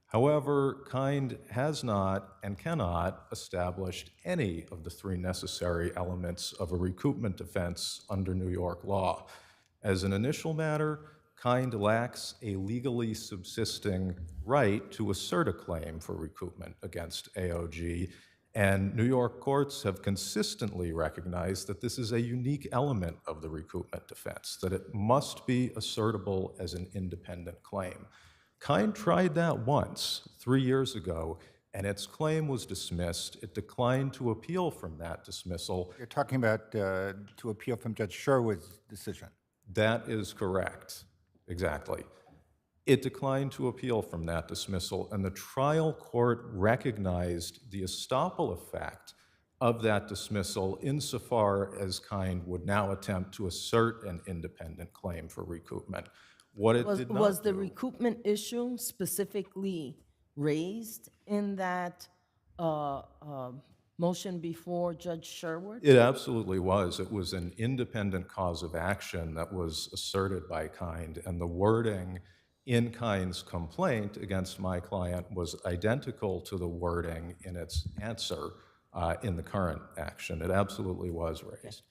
However, Kind has not and cannot establish any of the three necessary elements of a recoupment defense under New York law. As an initial matter, Kind lacks a legally subsisting right to assert a claim for recoupment against AOG, and New York courts have consistently recognized that this is a unique element of the recoupment defense, that it must be assertable as an independent claim. Kind tried that once, 3 years ago, and its claim was dismissed. It declined to appeal from that dismissal. You're talking about to appeal from Judge Sherwood's decision. That is correct, exactly. It declined to appeal from that dismissal, and the trial court recognized the estoppel effect of that dismissal insofar as Kind would now attempt to assert an independent claim for recoupment. What it did not Was the do- recoupment issue specifically raised in that motion before Judge Sherwood? It absolutely was. It was an independent cause of action that was asserted by Kind, and the wording in Kind's complaint against my client was identical to the wording in its answer in the current action. It absolutely was raised.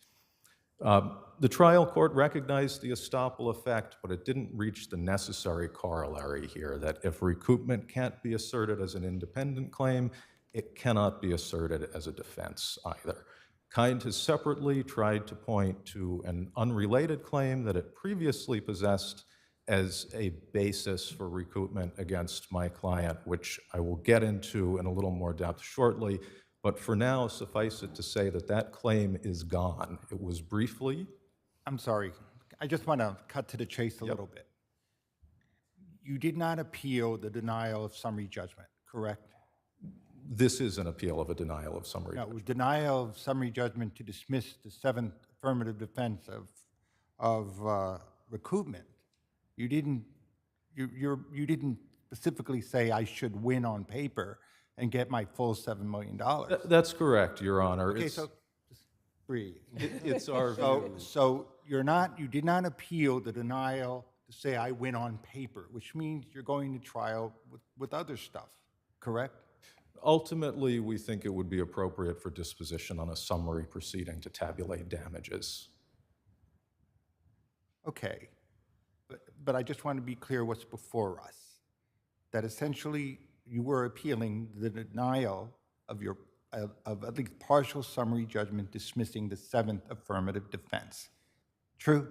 The trial court recognized the estoppel effect, but it didn't reach the necessary corollary here that if recoupment can't be asserted as an independent claim, it cannot be asserted as a defense either. Kind has separately tried to point to an unrelated claim that it previously possessed as a basis for recoupment against my client, which I will get into in a little more depth shortly. But for now, suffice it to say that that claim is gone. It was briefly. I'm sorry. I just want to cut to the chase a little bit. You did not appeal the denial of summary judgment, correct? This is an appeal of a denial of summary No, it judgment. was denial of summary judgment to dismiss the seventh affirmative defense of recoupment. You didn't specifically say I should win on paper and get my full $7 million. That's correct, Your Honor. Okay, It's- so just breathe. It's our view. So you did not appeal the denial to say I win on paper, which means you're going to trial with other stuff, correct? Ultimately, we think it would be appropriate for disposition on a summary proceeding to tabulate damages. Okay, but I just want to be clear what's before us. That essentially you were appealing the denial of at least partial summary judgment dismissing the seventh affirmative defense. True?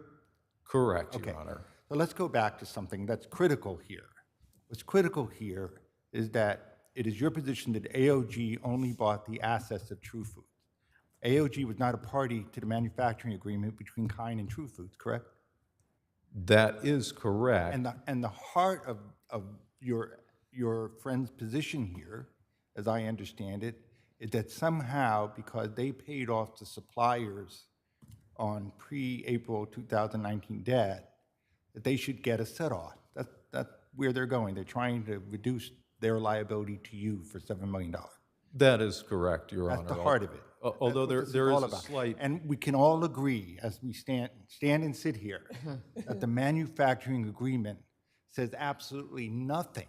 Correct, Okay. Your Honor. So let's go back to something that's critical here. What's critical here is that it is your position that AOG only bought the assets of True Foods. AOG was not a party to the manufacturing agreement between Kind and True Foods, correct? That is correct. And the heart of your friend's position here, as I understand it, is that somehow, because they paid off the suppliers on pre-April 2019 debt, that they should get a set-off. That's where they're going. They're trying to reduce their liability to you for $7 million. That is correct, Your Honor. That's the heart of it. Although That's what there this is all a about. slight. And we can all agree, as we stand and sit here, that the manufacturing agreement says absolutely nothing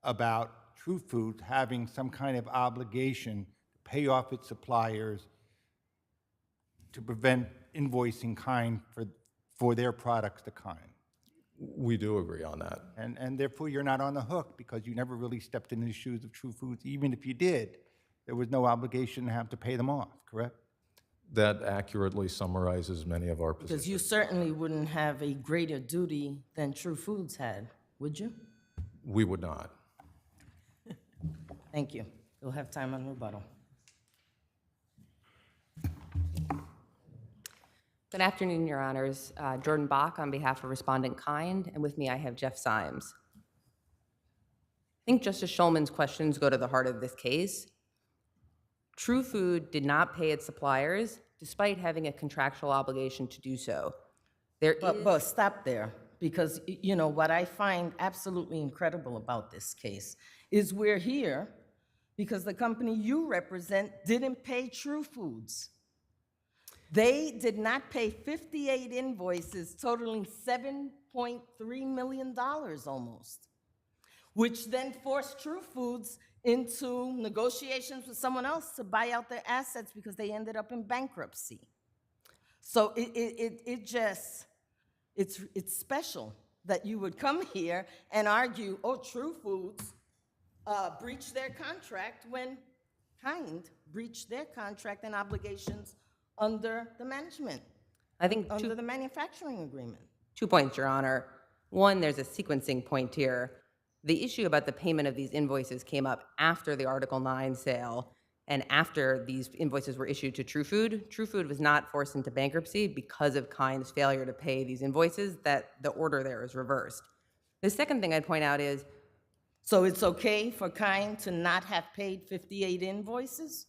about True Foods having some kind of obligation to pay off its suppliers to prevent invoicing Kind for their products to Kind. We do agree on that. And therefore, you're not on the hook because you never really stepped into the shoes of True Foods. Even if you did, there was no obligation to have to pay them off, correct? That accurately summarizes many of our positions. Because you certainly wouldn't have a greater duty than True Foods had, would you? We would not. Thank you. You'll have time on rebuttal. Good afternoon, Your Honors. Jordan Bach on behalf of Respondent Kind, and with me I have Jeff Symes. I think Justice Shulman's questions go to the heart of this case. True Food did not pay its suppliers despite having a contractual obligation to do so. But stop there, because you know what I find absolutely incredible about this case is we're here because the company you represent didn't pay True Foods. They did not pay 58 invoices totaling $7.3 million almost, which then forced True Foods into negotiations with someone else to buy out their assets because they ended up in bankruptcy. So it's special that you would come here and argue, oh, True Foods breached their contract when Kind breached their contract and obligations under the management, under the manufacturing agreement. 2 points, Your Honor. One, there's a sequencing point here. The issue about the payment of these invoices came up after the Article 9 sale and after these invoices were issued to True Food. True Food was not forced into bankruptcy because of Kind's failure to pay these invoices, that the order there is reversed. The second thing I'd point out is, so it's okay for Kind to not have paid 58 invoices?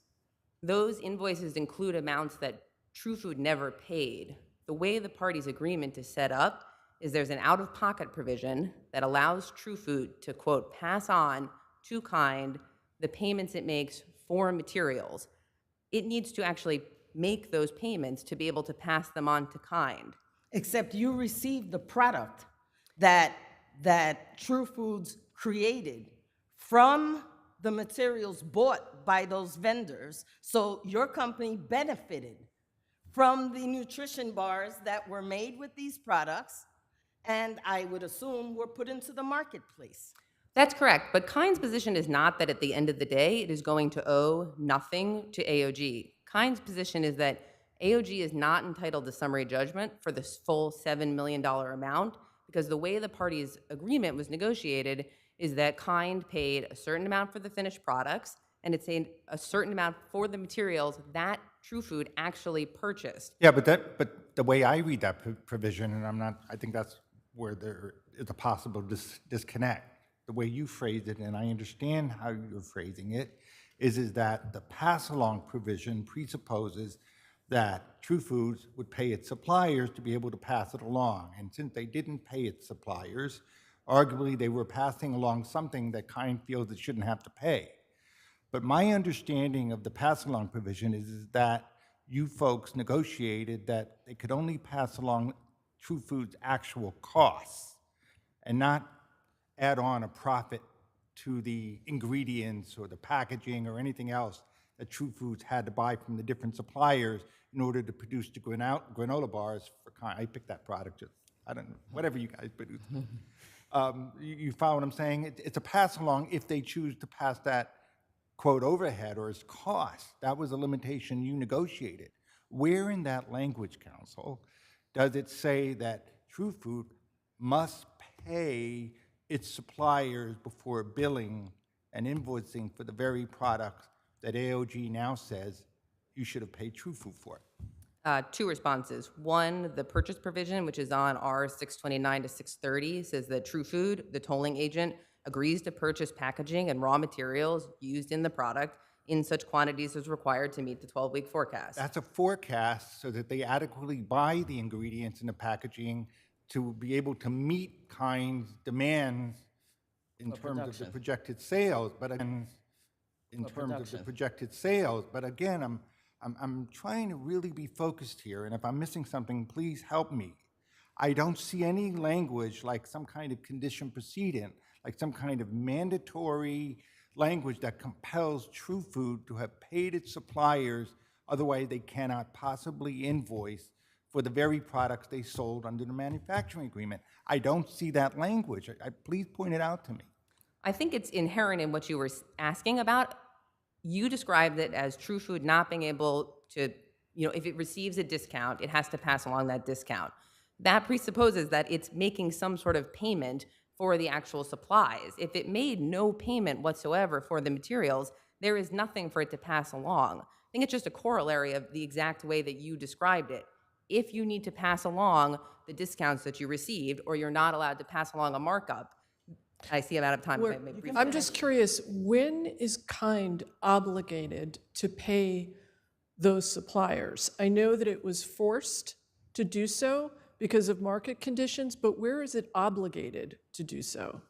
those invoices include amounts that True Food never paid. The way the parties' agreement is set up is there's an out-of-pocket provision that allows True Food to, quote, pass on to Kind the payments it makes for materials. It needs to actually make those payments to be able to pass them on to Kind. Except you received the product that True Foods created from the materials bought by those vendors, so your company benefited from the nutrition bars that were made with these products, and I would assume were put into the marketplace. That's correct, but Kind's position is not that at the end of the day it is going to owe nothing to AOG. Kind's position is that AOG is not entitled to summary judgment for this full $7 million amount, because the way the parties' agreement was negotiated is that Kind paid a certain amount for the finished products, and it's a certain amount for the materials that True Food actually purchased. Yeah, but the way I read that provision, and I think that's where there is a possible disconnect. The way you phrased it, and I understand how you're phrasing it, is that the pass-along provision presupposes that True Foods would pay its suppliers to be able to pass it along. And since they didn't pay its suppliers, arguably they were passing along something that Kind feels it shouldn't have to pay. But my understanding of the pass-along provision is that you folks negotiated that they could only pass along True Foods' actual costs and not add on a profit to the ingredients or the packaging or anything else that True Foods had to buy from the different suppliers in order to produce the granola bars for Kind. I picked that product, I don't know, whatever you guys produce. You follow what I'm saying? It's a pass-along if they choose to pass that, quote, overhead or as cost. That was a limitation you negotiated. Where in that language, counsel, does it say that True Food must pay its suppliers before billing and invoicing for the very products that AOG now says you should have paid True Food for? Two responses. One, the purchase provision, which is on R 629 to 630, says that True Food, the tolling agent, agrees to purchase packaging and raw materials used in the product in such quantities as required to meet the 12-week forecast. That's a forecast so that they adequately buy the ingredients and the packaging to be able to meet Kind's demands in terms of the projected sales. But again, I'm trying to really be focused here, and if I'm missing something, please help me. I don't see any language like some kind of condition precedent, like some kind of mandatory language that compels True Food to have paid its suppliers, otherwise they cannot possibly invoice for the very products they sold under the manufacturing agreement. I don't see that language. Please point it out to me. I think it's inherent in what you were asking about. You described it as True Food not being able to, if it receives a discount, it has to pass along that discount. That presupposes that it's making some sort of payment for the actual supplies. If it made no payment whatsoever for the materials, there is nothing for it to pass along. I think it's just a corollary of the exact way that you described it. If you need to pass along the discounts that you received, or you're not allowed to pass along a markup, I see I'm out of time. If I may briefly I'm just curious, when is Kind obligated to pay those suppliers? I know that it was forced to do so because of market conditions, but where is it obligated to do so?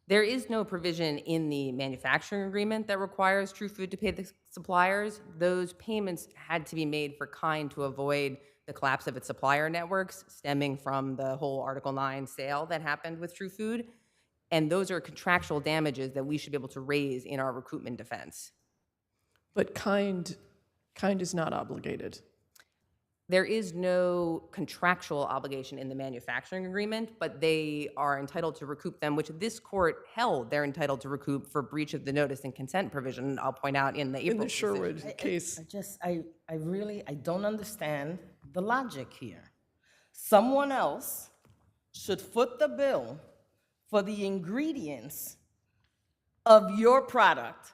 There is no provision in the manufacturing agreement that requires True Food to pay the suppliers. Those payments had to be made for Kind to avoid the collapse of its supplier networks stemming from the whole Article 9 sale that happened with True Food. And those are contractual damages that we should be able to raise in our recoupment defense. But Kind is not obligated. There is no contractual obligation in the manufacturing agreement, but they are entitled to recoup them, which this court held they're entitled to recoup for breach of the notice and consent provision, I'll point out in the April In the Sherwood decision. case. I don't understand the logic here. Someone else should foot the bill for the ingredients of your product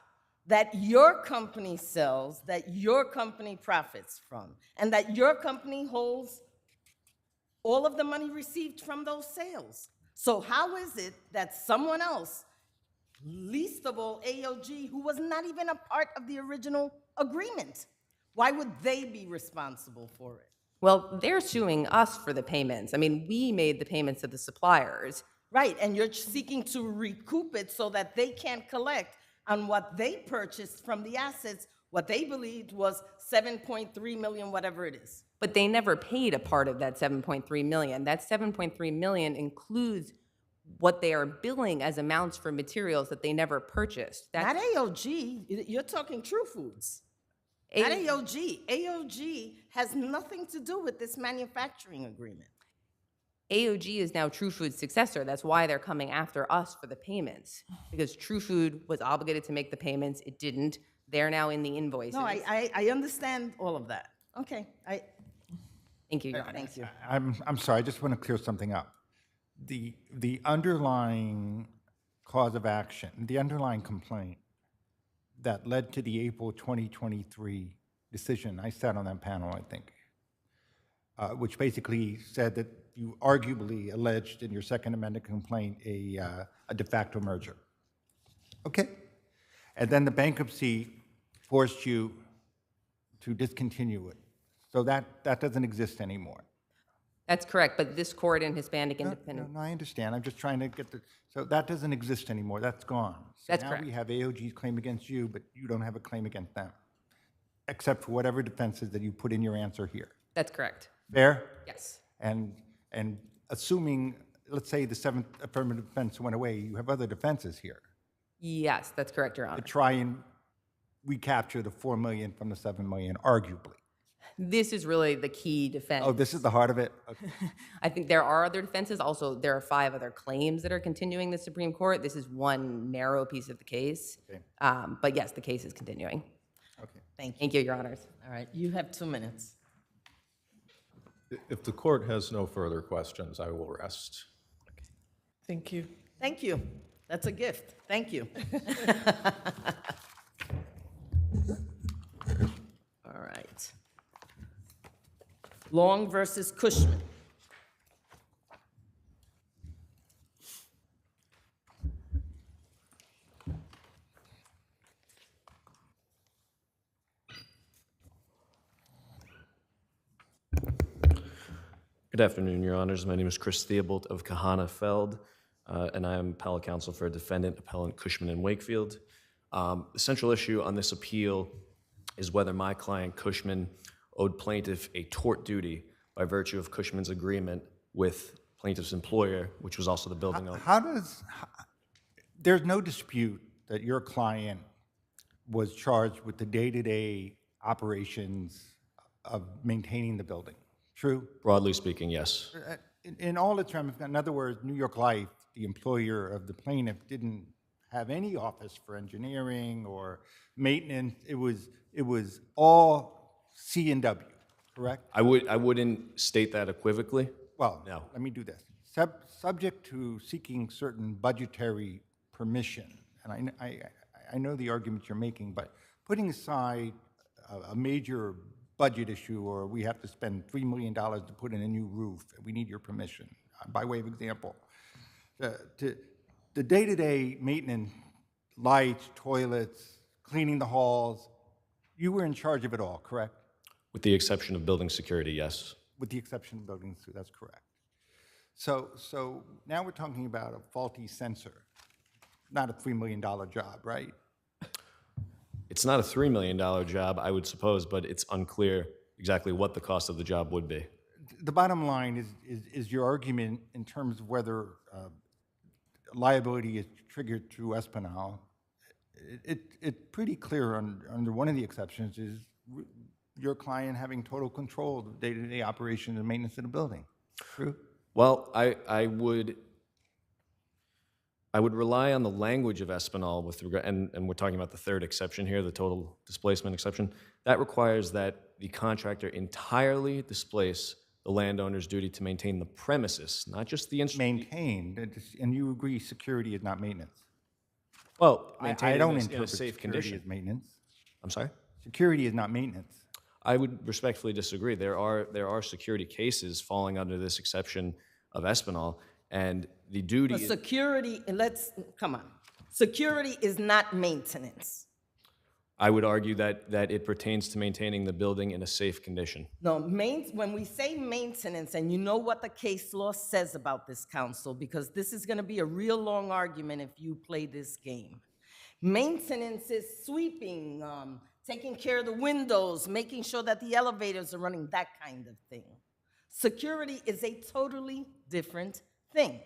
that your company sells, that your company profits from, and that your company holds all of the money received from those sales. So how is it that someone else, least of all AOG, who was not even a part of the original agreement, why would they be responsible for it? Well, they're suing us for the payments. I mean, we made the payments to the suppliers. Right, and you're seeking to recoup it so that they can't collect on what they purchased from the assets, what they believed was 7.3 million, whatever it is. But they never paid a part of that 7.3 million. That 7.3 million includes what they are billing as amounts for materials that they never purchased. Not AOG, you're talking True Foods. Not AOG. AOG has nothing to do with this manufacturing agreement. AOG is now True Food's successor. That's why they're coming after us for the payments, because True Food was obligated to make the payments. It didn't. They're now in the invoices. No, I understand all of that. Okay, Thank you, Your Honor. thank you. I'm sorry, I just want to clear something up. The underlying cause of action, the underlying complaint that led to the April 2023 decision, I sat on that panel, I think, which basically said that you arguably alleged in your Second Amendment complaint a de facto merger. Okay? And then the bankruptcy forced you to discontinue it. So that doesn't exist anymore. That's correct, but this court in Hispanic Independent. No, I understand. I'm just trying to get so that doesn't exist anymore. That's gone. So That's now correct. we have AOG's claim against you, but you don't have a claim against them, except for whatever defenses that you put in your answer here. That's correct. Fair? Yes. And assuming, let's say the seventh affirmative defense went away, you have other defenses here Yes, that's correct, Your to Honor. try and recapture the 4 million from the 7 million, arguably. This is really the key defense. Oh, this is the heart of it? Okay. I think there are other defenses. Also, there are 5 other claims that are continuing the Supreme Court. This is one narrow piece of the case. Okay. But yes, the case is continuing. Okay. Thank you, Your Honors. All right, you have 2 minutes. If the court has no further questions, I will rest. Thank you. Thank you. That's a gift. Thank you. All right. Long versus Cushman. Good afternoon, Your Honors. My name is Chris Theobald of Kahana Feld, and I am appellate counsel for defendant appellant Cushman and Wakefield. The central issue on this appeal is whether my client Cushman owed plaintiff a tort duty by virtue of Cushman's agreement with plaintiff's employer, which was also the building owner. There's no dispute that your client was charged with the day-to-day operations of maintaining the building. True? Broadly speaking, yes. In all its ramifications, in other words, New York Life, the employer of the plaintiff, didn't have any office for engineering or maintenance. It was all C&W, correct? I wouldn't state that equivocally. Well, No. let me do this. Subject to seeking certain budgetary permission, and I know the argument you're making, but putting aside a major budget issue, or we have to spend $3 million to put in a new roof, we need your permission, by way of example. The day-to-day maintenance, lights, toilets, cleaning the halls, you were in charge of it all, correct? With the exception of building security, yes. With the exception of building, that's correct. So now we're talking about a faulty sensor, not a $3 million job, right? It's not a $3 million job, I would suppose, but it's unclear exactly what the cost of the job would be. The bottom line is your argument in terms of whether liability is triggered through Espinal. It's pretty clear under one of the exceptions is your client having total control of the day-to-day operation and maintenance of the building. True? Well, I would rely on the language of Espinal with regard, and we're talking about the third exception here, the total displacement exception. That requires that the contractor entirely displace the landowner's duty to maintain the premises, not just the Maintained, and you agree security is not maintenance? Well, I maintain don't it in a interpret safe security condition. as maintenance. I'm sorry? Security is not maintenance. I would respectfully disagree. There are security cases falling under this exception of Espinal, and the duty But is, security, come on. Security is not maintenance. I would argue that it pertains to maintaining the building in a safe condition. No, when we say maintenance, and you know what the case law says about this, counsel, because this is going to be a real long argument if you play this game. Maintenance is sweeping, taking care of the windows, making sure that the elevators are running, that kind of thing. Security is a totally different thing.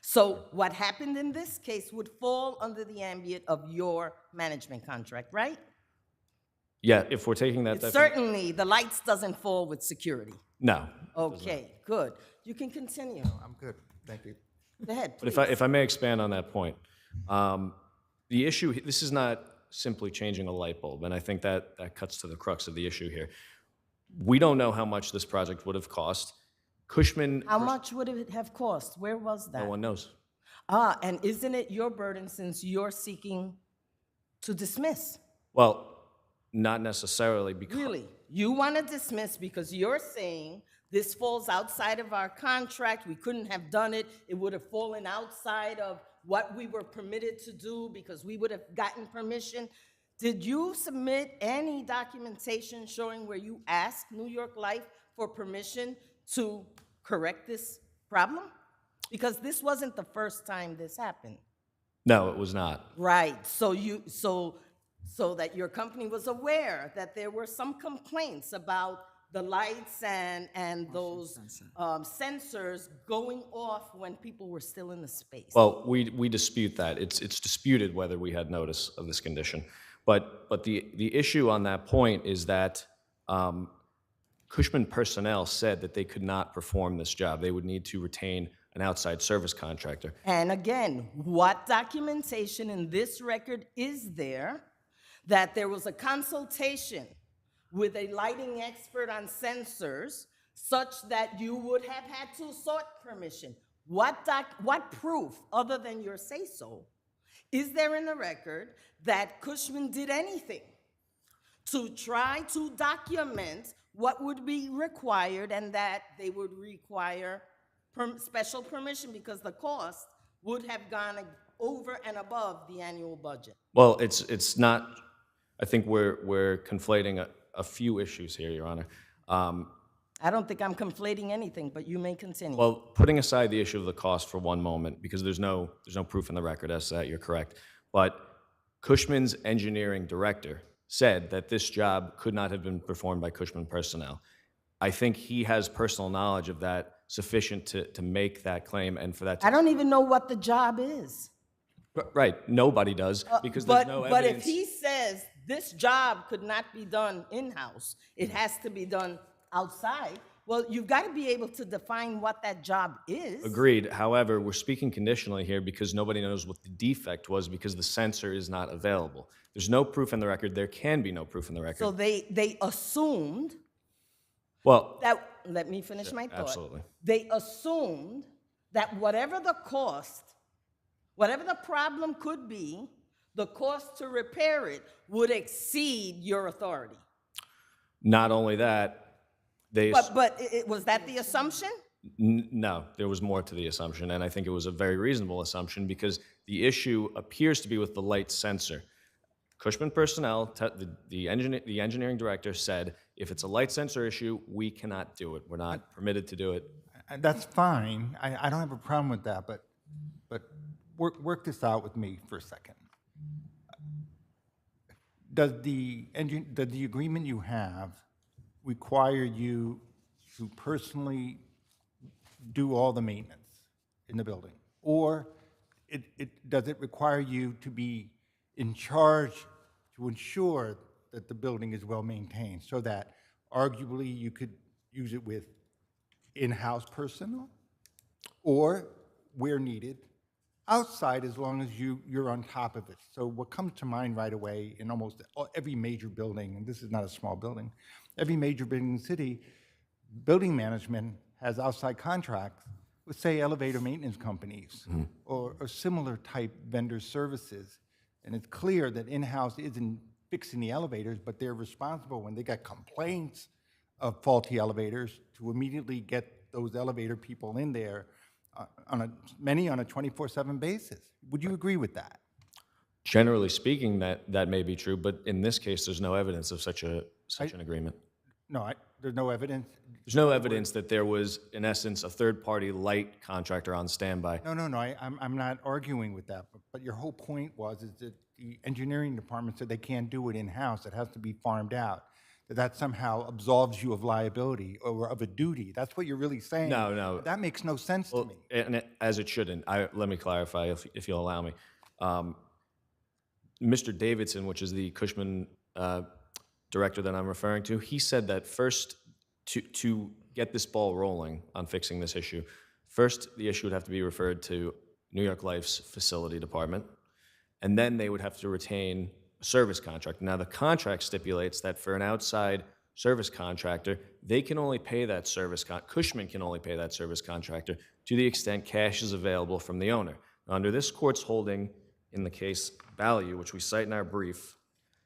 So what happened in this case would fall under the ambit of your management contract, right? Yeah, if we're taking that Certainly, the lights doesn't fall with security. No. Okay, good. You can continue. I'm good. Thank you. Go ahead, But please. if I may expand on that point, the issue, this is not simply changing a light bulb, and I think that cuts to the crux of the issue here. We don't know how much this project would have cost. Cushman... How much would it have cost? Where was that? No one knows. And isn't it your burden since you're seeking to dismiss? Well, not necessarily because... Really? You want to dismiss because you're saying this falls outside of our contract, we couldn't have done it, it would have fallen outside of what we were permitted to do because we would have gotten permission. Did you submit any documentation showing where you asked New York Life for permission to correct this problem? Because this wasn't the first time this happened. No, it was not. Right, so that your company was aware that there were some complaints about the lights and those sensors going off when people were still in the space. Well, we dispute that. It's disputed whether we had notice of this condition. But the issue on that point is that Cushman personnel said that they could not perform this job. They would need to retain an outside service contractor. And again, what documentation in this record is there that there was a consultation with a lighting expert on sensors such that you would have had to sought permission? What proof, other than your say-so, is there in the record that Cushman did anything to try to document what would be required and that they would require special permission because the cost would have gone over and above the annual budget? Well, it's not. I think we're conflating a few issues here, Your Honor. I don't think I'm conflating anything, but you may continue. Well, putting aside the issue of the cost for one moment, because there's no proof in the record as to that, you're correct. But Cushman's engineering director said that this job could not have been performed by Cushman personnel. I think he has personal knowledge of that sufficient to make that claim and for that to... I don't even know what the job is. Right, nobody does, because there's no But if evidence. he says this job could not be done in-house, it has to be done outside, well, you've got to be able to define what that job is. Agreed. However, we're speaking conditionally here because nobody knows what the defect was because the sensor is not available. There's no proof in the record. There can be no proof in the record. So they assumed Well, that, let me finish my thought. absolutely. They assumed that whatever the cost, whatever the problem could be, the cost to repair it would exceed your authority. Not only that, Was that the assumption? No, there was more to the assumption, and I think it was a very reasonable assumption because the issue appears to be with the light sensor. Cushman personnel, the engineering director said, if it's a light sensor issue, we cannot do it. We're not permitted to do it. And that's fine. I don't have a problem with that, but work this out with me for a second. Does the agreement you have require you to personally do all the maintenance in the building? Or does it require you to be in charge to ensure that the building is well maintained so that arguably you could use it with in-house personnel or where needed outside as long as you're on top of it? So what comes to mind right away in almost every major building, and this is not a small building, every major building in the city, building management has outside contracts with, say, elevator maintenance companies or similar type vendor services. And it's clear that in-house isn't fixing the elevators, but they're responsible when they got complaints of faulty elevators to immediately get those elevator people in there many on a 24/7 basis. Would you agree with that? Generally speaking, that may be true, but in this case, there's no evidence of such an agreement. No, there's no evidence. There's no evidence that there was, in essence, a third-party light contractor on standby. No. I'm not arguing with that. But your whole point is that the engineering department said they can't do it in-house. It has to be farmed out. That somehow absolves you of liability or of a duty. That's what you're really saying. No. That makes no sense to me. And as it shouldn't. Let me clarify, if you'll allow me. Mr. Davidson, which is the Cushman director that I'm referring to, he said that first, to get this ball rolling on fixing this issue, first the issue would have to be referred to New York Life's facility department, and then they would have to retain a service contract. Now, the contract stipulates that for an outside service contractor, they can only pay that Cushman can only pay that service contractor to the extent cash is available from the owner. Under this court's holding in the case Value, which we cite in our brief,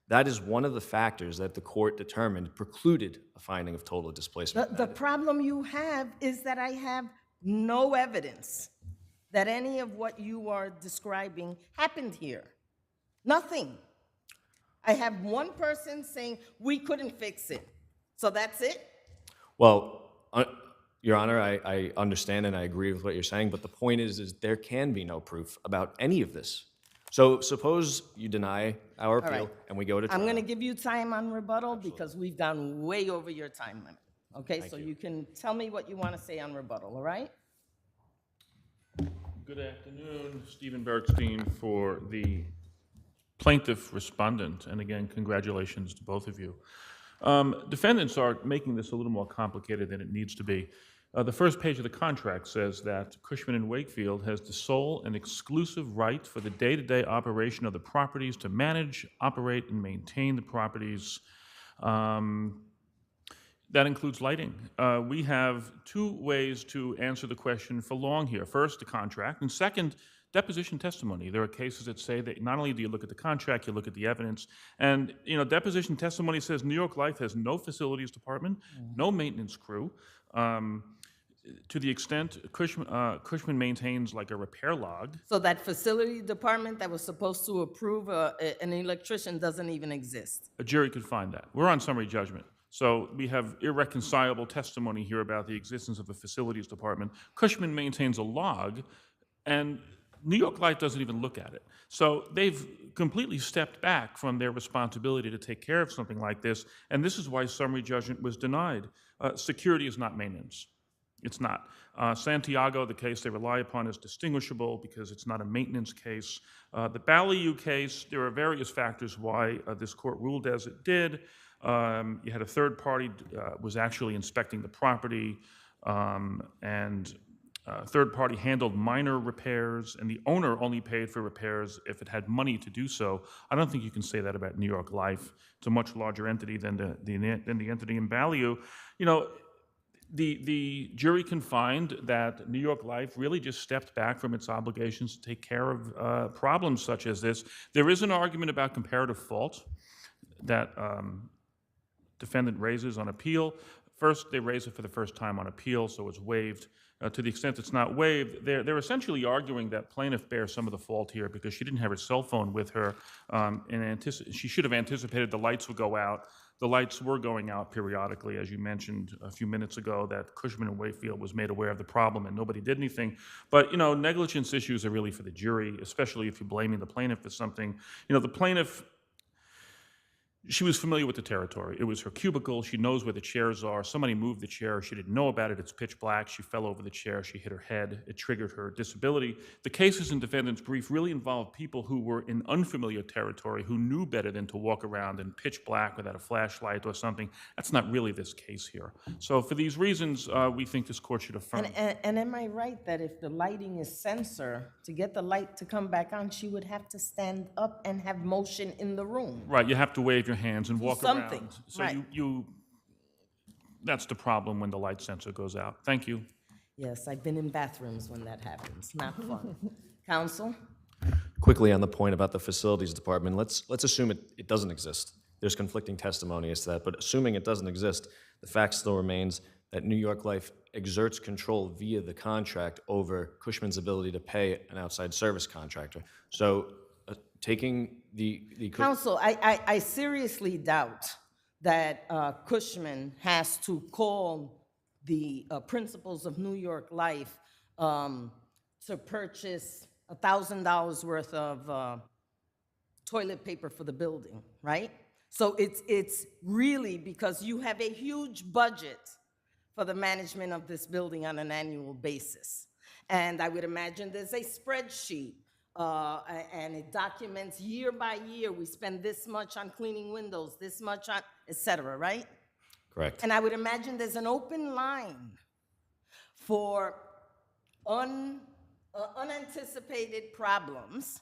that is one of the factors that the court determined precluded a finding of total displacement. The problem you have is that I have no evidence that any of what you are describing happened here. Nothing. I have one person saying we couldn't fix it. So that's it? Well, Your Honor, I understand and I agree with what you're saying, but the point is there can be no proof about any of this. So suppose you deny our appeal right. and we go to trial. I'm going to give you time on rebuttal because we've gone way over your time limit. Okay, so you can tell me what you want to say on rebuttal, all right? Good afternoon, Stephen Bergstein for the plaintiff respondent. And again, congratulations to both of you. Defendants are making this a little more complicated than it needs to be. The first page of the contract says that Cushman & Wakefield has the sole and exclusive right for the day-to-day operation of the properties to manage, operate, and maintain the properties. That includes lighting. We have two ways to answer the question for long here. First, the contract, and second, deposition testimony. There are cases that say that not only do you look at the contract, you look at the evidence. And deposition testimony says New York Life has no facilities department, no maintenance crew. To the extent Cushman maintains like a repair log. So that facility department that was supposed to approve an electrician doesn't even exist. A jury could find that. We're on summary judgment. So we have irreconcilable testimony here about the existence of a facilities department. Cushman maintains a log, and New York Life doesn't even look at it. So they've completely stepped back from their responsibility to take care of something like this, and this is why summary judgment was denied. Security is not maintenance. It's not. Santiago, the case they rely upon, is distinguishable because it's not a maintenance case. The Ballyou case, there are various factors why this court ruled as it did. You had a third party was actually inspecting the property, and third party handled minor repairs, and the owner only paid for repairs if it had money to do so. I don't think you can say that about New York Life. It's a much larger entity than the entity in Ballyou. You know, the jury can find that New York Life really just stepped back from its obligations to take care of problems such as this. There is an argument about comparative fault that defendant raises on appeal. First, they raise it for the first time on appeal, so it's waived. To the extent it's not waived, they're essentially arguing that plaintiff bears some of the fault here because she didn't have her cell phone with her, and she should have anticipated the lights would go out. The lights were going out periodically, as you mentioned a few minutes ago, that Cushman and Wakefield was made aware of the problem and nobody did anything. But, you know, negligence issues are really for the jury, especially if you're blaming the plaintiff for something. You know, the plaintiff, she was familiar with the territory. It was her cubicle. She knows where the chairs are. Somebody moved the chair. She didn't know about it. It's pitch black. She fell over the chair. She hit her head. It triggered her disability. The cases in defendant's brief really involved people who were in unfamiliar territory, who knew better than to walk around in pitch black without a flashlight or something. That's not really this case here. So for these reasons, we think this court should affirm. And am I right that if the lighting is sensor, to get the light to come back on, she would have to stand up and have motion in the room? Right, you have to wave your hands and walk something, around. So right. That's the problem when the light sensor goes out. Thank you. Yes, I've been in bathrooms when that happens. Not fun. Counsel? Quickly on the point about the facilities department, let's assume it doesn't exist. There's conflicting testimony as to that, but assuming it doesn't exist, the fact still remains that New York Life exerts control via the contract over Cushman's ability to pay an outside service contractor. So taking the Counsel, I seriously doubt that Cushman has to call the principals of New York Life to purchase $1,000 worth of toilet paper for the building, right? So it's really because you have a huge budget for the management of this building on an annual basis. And I would imagine there's a spreadsheet and it documents year by year, we spend this much on cleaning windows, this much on, et cetera, right? Correct. And I would imagine there's an open line for unanticipated problems.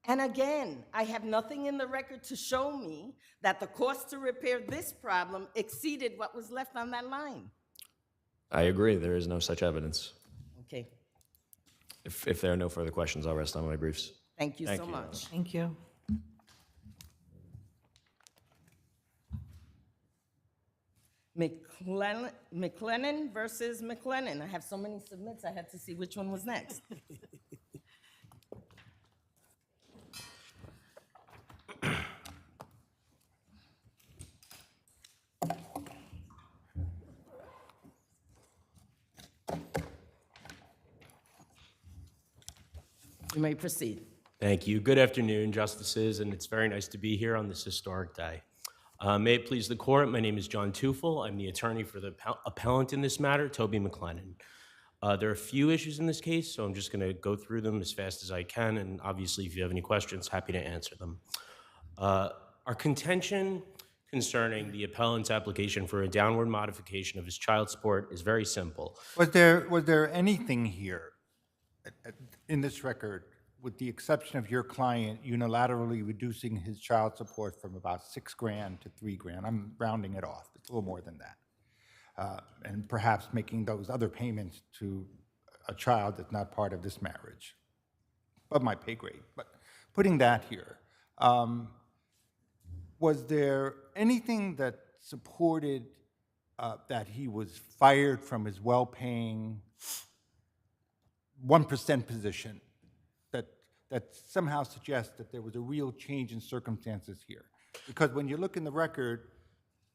And again, I have nothing in the record to show me that the cost to repair this problem exceeded what was left on that line. I agree, there is no such evidence. Okay, If there are no further questions, I'll rest on my briefs. thank you so much. Thank you. McLennan versus McLennan. I have so many submits, I had to see which one was next. You may proceed. Thank you. Good afternoon, Justices, and it's very nice to be here on this historic day. May it please the Court, my name is John Tufel. I'm the attorney for the appellant in this matter, Toby McLennan. There are a few issues in this case, so I'm just going to go through them as fast as I can, and obviously, if you have any questions, happy to answer them. Our contention concerning the appellant's application for a downward modification of his child support is very simple. Was there anything here in this record, with the exception of your client unilaterally reducing his child support from about $6,000 to $3,000? I'm rounding it off. It's a little more than that. And perhaps making those other payments to a child that's not part of this marriage, above my pay grade. But putting that here, was there anything that supported that he was fired from his well-paying 1% position that somehow suggests that there was a real change in circumstances here? Because when you look in the record,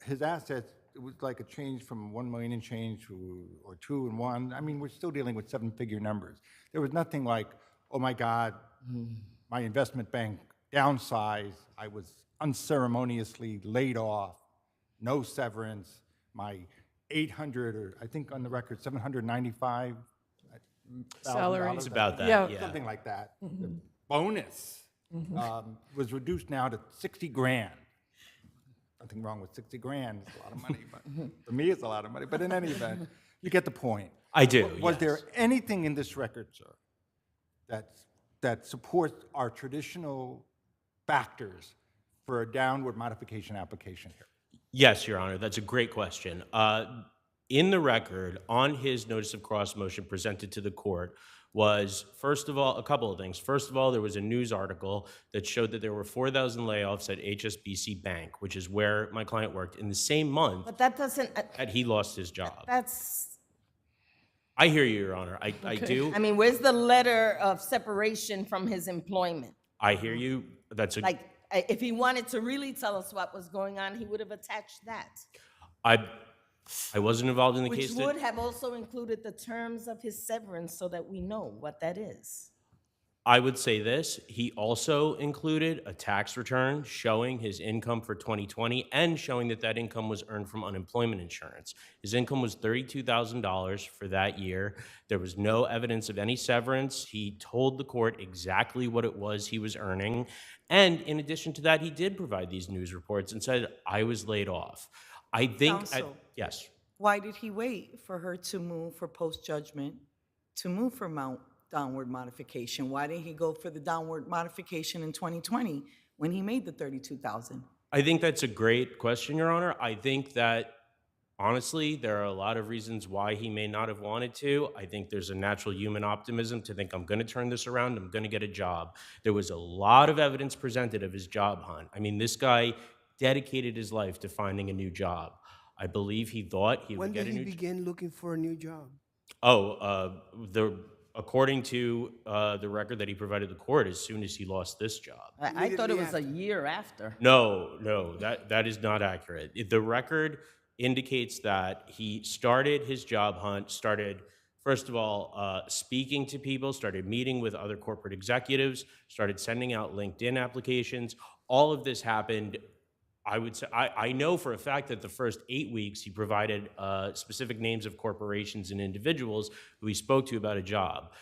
his assets, it was like a change from 1 million and change or 2 and 1. I mean, we're still dealing with 7-figure numbers. There was nothing like, oh my God, my investment bank downsized, I was unceremoniously laid off, no severance, my 800, or I think on the record, $795,000. Salary. It's about that, Yeah. yeah. Something like that. The bonus was reduced now to 60 grand. Nothing wrong with 60 grand, it's a lot of money, but for me it's a lot of money. But in any event, you get the point. I do, Was there yes. anything in this record, sir, that supports our traditional factors for a downward modification application here? Yes, Your Honor, that's a great question. In the record, on his notice of cross motion presented to the court was, first of all, a couple of things. First of all, there was a news article that showed that there were 4,000 layoffs at HSBC Bank, which is where my client worked, in the same month But that doesn't, that he lost his job. that's, I hear you, Your Honor. I do. I mean, where's the letter of separation from his employment? I hear you. That's a. Like, if he wanted to really tell us what was going on, he would have attached that. I wasn't involved in the Which case. would have also included the terms of his severance so that we know what that is. I would say this, he also included a tax return showing his income for 2020 and showing that that income was earned from unemployment insurance. His income was $32,000 for that year. There was no evidence of any severance. He told the court exactly what it was he was earning. And in addition to that, he did provide these news reports and said, I was laid off. I think, Counsel. yes. Why did he wait for her to move for post-judgment, to move for downward modification? Why didn't he go for the downward modification in 2020 when he made the $32,000? I think that's a great question, Your Honor. I think that, honestly, there are a lot of reasons why he may not have wanted to. I think there's a natural human optimism to think, I'm going to turn this around, I'm going to get a job. There was a lot of evidence presented of his job hunt. I mean, this guy dedicated his life to finding a new job. I believe he thought he would get a new job. When did he begin looking for a new job? According to the record that he provided the court, as soon as he lost this job. I thought it was a year after. No, that is not accurate. The record indicates that he started his job hunt, first of all, speaking to people, started meeting with other corporate executives, started sending out LinkedIn applications. All of this happened, I would say, I know for a fact that the first 8 weeks he provided specific names of corporations and individuals who he spoke to about a job.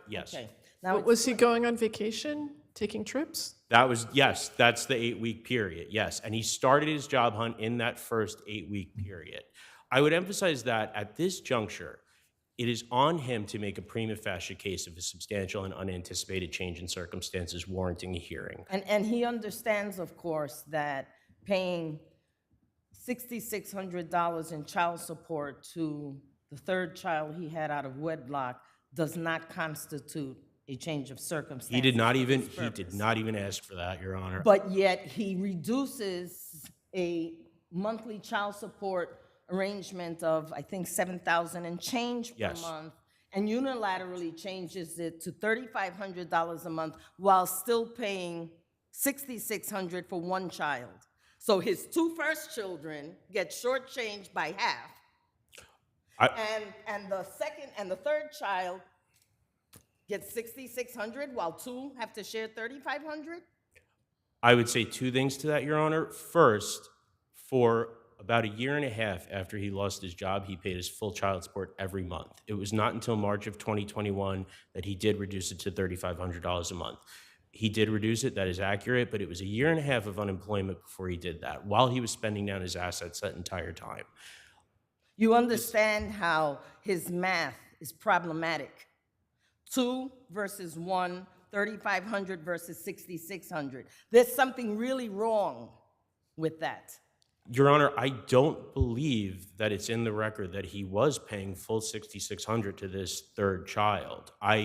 Yes. Okay. But was he going on vacation, taking trips? Yes, that's the 8-week period, yes. And he started his job hunt in that first 8-week period. I would emphasize that at this juncture, it is on him to make a prima facie case of a substantial and unanticipated change in circumstances warranting a hearing. And he understands, of course, that paying $6,600 in child support to the third child he had out of wedlock does not constitute a change of circumstance. He did not even ask for that, Your Honor. But yet he reduces a monthly child support arrangement of, I think, $7,000 and change per month, and unilaterally changes it to $3,500 a month while still paying $6,600 for one child. So his two first children get shortchanged by half. And the second and the third child gets $6,600 while two have to share $3,500? I would say two things to that, Your Honor. First, for about a year and a half after he lost his job, he paid his full child support every month. It was not until March of 2021 that he did reduce it to $3,500 a month. He did reduce it, that is accurate, but it was a year and a half of unemployment before he did that, while he was spending down his assets that entire time. You understand how his math is problematic. 2 versus 1, 3,500 versus 6,600. There's something really wrong with that. Your Honor, I don't believe that it's in the record that he was paying full $6,600 to this third child. Are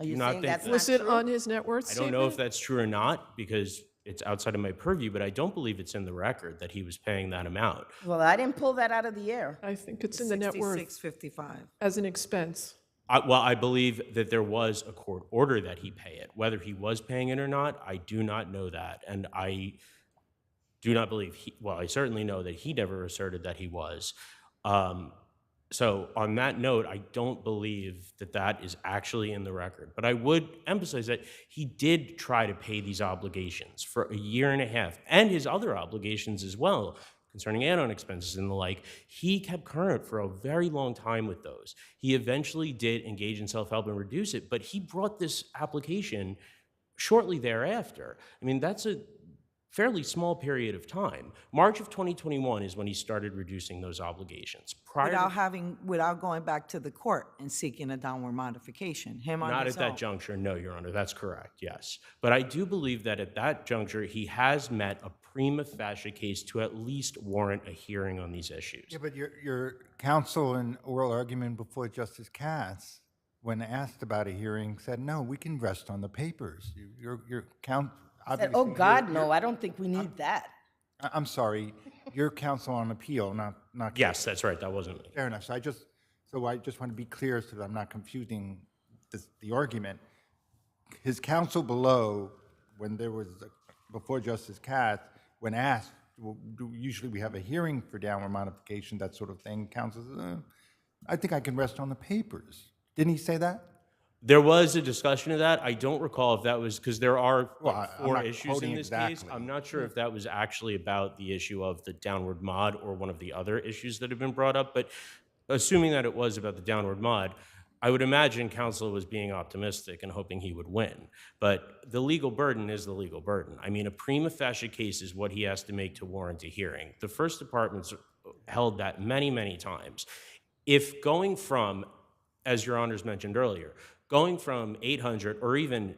you saying that's not Was it true? on his net worth I statement? don't know if that's true or not, because it's outside of my purview, but I don't believe it's in the record that he was paying that amount. Well, I didn't pull that out of the air. I think it's in the net worth $66.55. as an expense. I believe that there was a court order that he pay it. Whether he was paying it or not, I do not know that. And I do not believe I certainly know that he never asserted that he was. So on that note, I don't believe that that is actually in the record. But I would emphasize that he did try to pay these obligations for a year and a half, and his other obligations as well, concerning add-on expenses and the like. He kept current for a very long time with those. He eventually did engage in self-help and reduce it, but he brought this application shortly thereafter. I mean, that's a fairly small period of time. March of 2021 is when he started reducing those obligations. Without going back to the court and seeking a downward modification, him on Not his at that own. juncture, no, Your Honor, that's correct, yes. But I do believe that at that juncture, he has met a prima facie case to at least warrant a hearing on these issues. Yeah, but your counsel in oral argument before Justice Katz, when asked about a hearing, said, no, we can rest on the papers. Your counsel, Said, oh, God, no, I don't think we need that. I'm sorry, your counsel on appeal, not. Yes, that's right, that wasn't me. Fair enough. So I just want to be clear so that I'm not confusing the argument. His counsel below, when there was, before Justice Katz, when asked, well, usually we have a hearing for downward modification, that sort of thing, counsel says, I think I can rest on the papers. Didn't he say that? There was a discussion of that. I don't recall if that was, because there are I'm 4 not issues quoting in this exactly. case. I'm not sure if that was actually about the issue of the downward mod or one of the other issues that have been brought up, but assuming that it was about the downward mod, I would imagine counsel was being optimistic and hoping he would win. But the legal burden is the legal burden. I mean, a prima facie case is what he has to make to warrant a hearing. The First Department's held that many, many times. If going from, as Your Honors mentioned earlier, going from 800 or even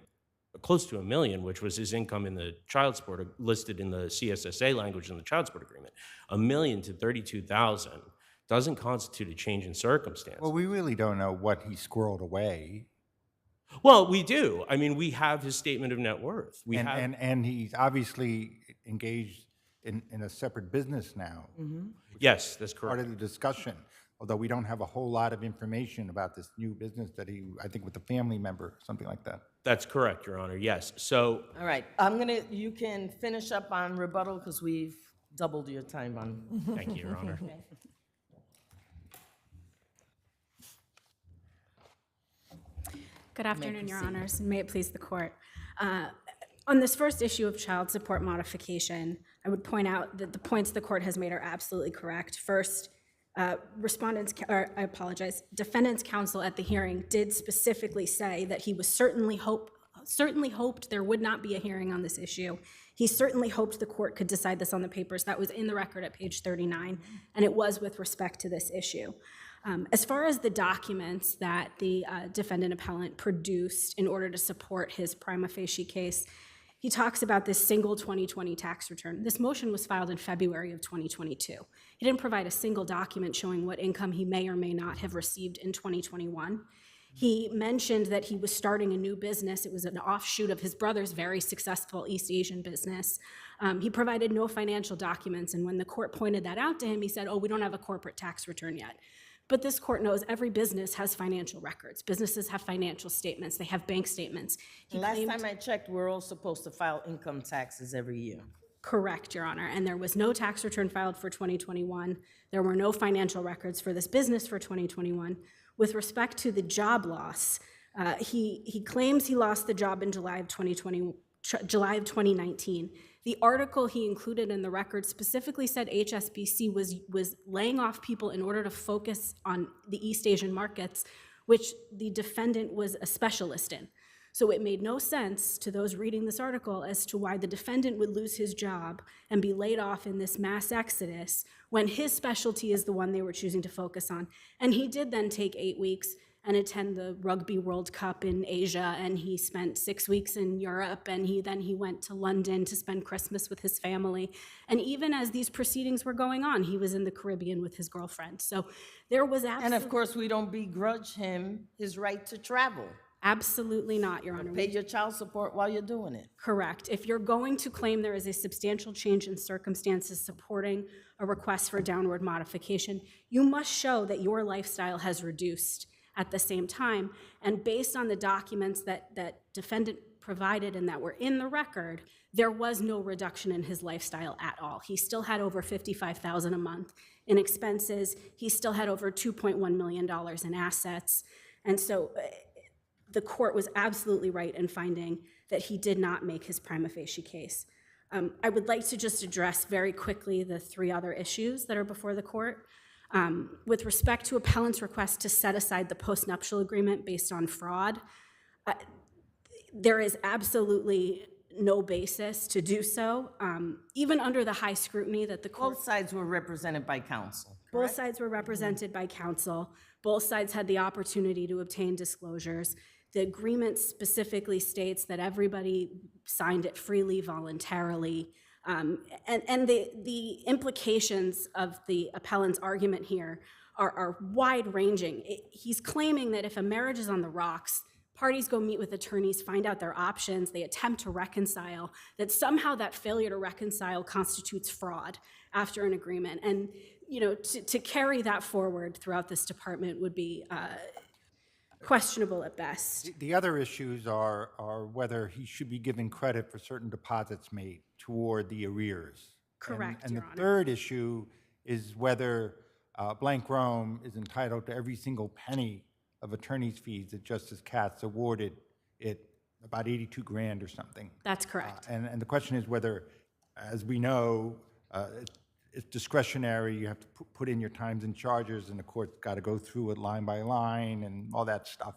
close to $1 million, which was his income in the child support, listed in the CSSA language in the child support agreement, $1 million to $32,000 doesn't constitute a change in circumstance. Well, we really don't know what he squirreled away. Well, we do. I mean, we have his statement of net worth. And he's obviously engaged in a separate business now. Mm-hmm. Yes, that's correct. Part of the discussion, although we don't have a whole lot of information about this new business that he, I think with a family member, something like that. That's correct, Your Honor, yes. So, All right, you can finish up on rebuttal because we've doubled your time on. thank you, Your Honor. Good afternoon, Your Honors, and may it please the court. On this first issue of child support modification, I would point out that the points the court has made are absolutely correct. First, defendant's counsel at the hearing did specifically say that he was certainly hoped there would not be a hearing on this issue. He certainly hoped the court could decide this on the papers. That was in the record at page 39, and it was with respect to this issue. As far as the documents that the defendant appellant produced in order to support his prima facie case, he talks about this single 2020 tax return. This motion was filed in February of 2022. He didn't provide a single document showing what income he may or may not have received in 2021. He mentioned that he was starting a new business. It was an offshoot of his brother's very successful East Asian business. He provided no financial documents, and when the court pointed that out to him, he said, oh, we don't have a corporate tax return yet. But this court knows every business has financial records. Businesses have financial statements. They have bank statements. Last time I checked, we're all supposed to file income taxes every year. Correct, Your Honor. And there was no tax return filed for 2021. There were no financial records for this business for 2021. With respect to the job loss, he claims he lost the job in July of 2019. The article he included in the record specifically said HSBC was laying off people in order to focus on the East Asian markets, which the defendant was a specialist in. So it made no sense to those reading this article as to why the defendant would lose his job and be laid off in this mass exodus when his specialty is the one they were choosing to focus on. And he did then take 8 weeks and attend the Rugby World Cup in Asia, and he spent 6 weeks in Europe, and he went to London to spend Christmas with his family. And even as these proceedings were going on, he was in the Caribbean with his girlfriend. So there was And of course, we don't begrudge him his right to travel. Absolutely not, Your Honor. Pay your child support while you're doing it. Correct. If you're going to claim there is a substantial change in circumstances supporting a request for downward modification, you must show that your lifestyle has reduced at the same time. And based on the documents that defendant provided and that were in the record, there was no reduction in his lifestyle at all. He still had over $55,000 a month in expenses. He still had over $2.1 million in assets. And so the court was absolutely right in finding that he did not make his prima facie case. I would like to just address very quickly the three other issues that are before the court. With respect to appellant's request to set aside the postnuptial agreement based on fraud, there is absolutely no basis to do so, even under the high scrutiny that the court. Both sides were represented by counsel. Both sides were represented by counsel. Both sides had the opportunity to obtain disclosures. The agreement specifically states that everybody signed it freely, voluntarily. And the implications of the appellant's argument here are wide-ranging. He's claiming that if a marriage is on the rocks, parties go meet with attorneys, find out their options, they attempt to reconcile, that somehow that failure to reconcile constitutes fraud after an agreement. And to carry that forward throughout this department would be questionable at best. The other issues are whether he should be given credit for certain deposits made toward the arrears. Correct, And Your the Honor. third issue is whether Blank Rome is entitled to every single penny of attorney's fees that Justice Katz awarded it, about 82 grand or something. That's correct. And the question is whether, as we know, it's discretionary. You have to put in your times and charges, and the court's got to go through it line by line and all that stuff.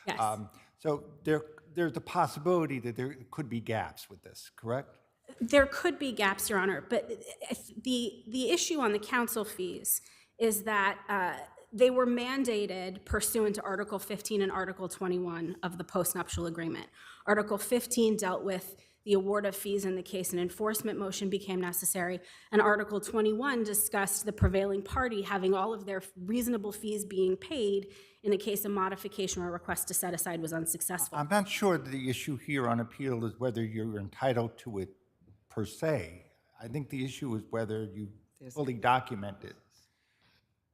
Yes. So there's a possibility that there could be gaps with this, correct? There could be gaps, Your Honor, but the issue on the counsel fees is that they were mandated pursuant to Article 15 and Article 21 of the postnuptial agreement. Article 15 dealt with the award of fees in the case an enforcement motion became necessary, and Article 21 discussed the prevailing party having all of their reasonable fees being paid in a case a modification or request to set aside was unsuccessful. I'm not sure that the issue here on appeal is whether you're entitled to it per se. I think the issue is whether you fully documented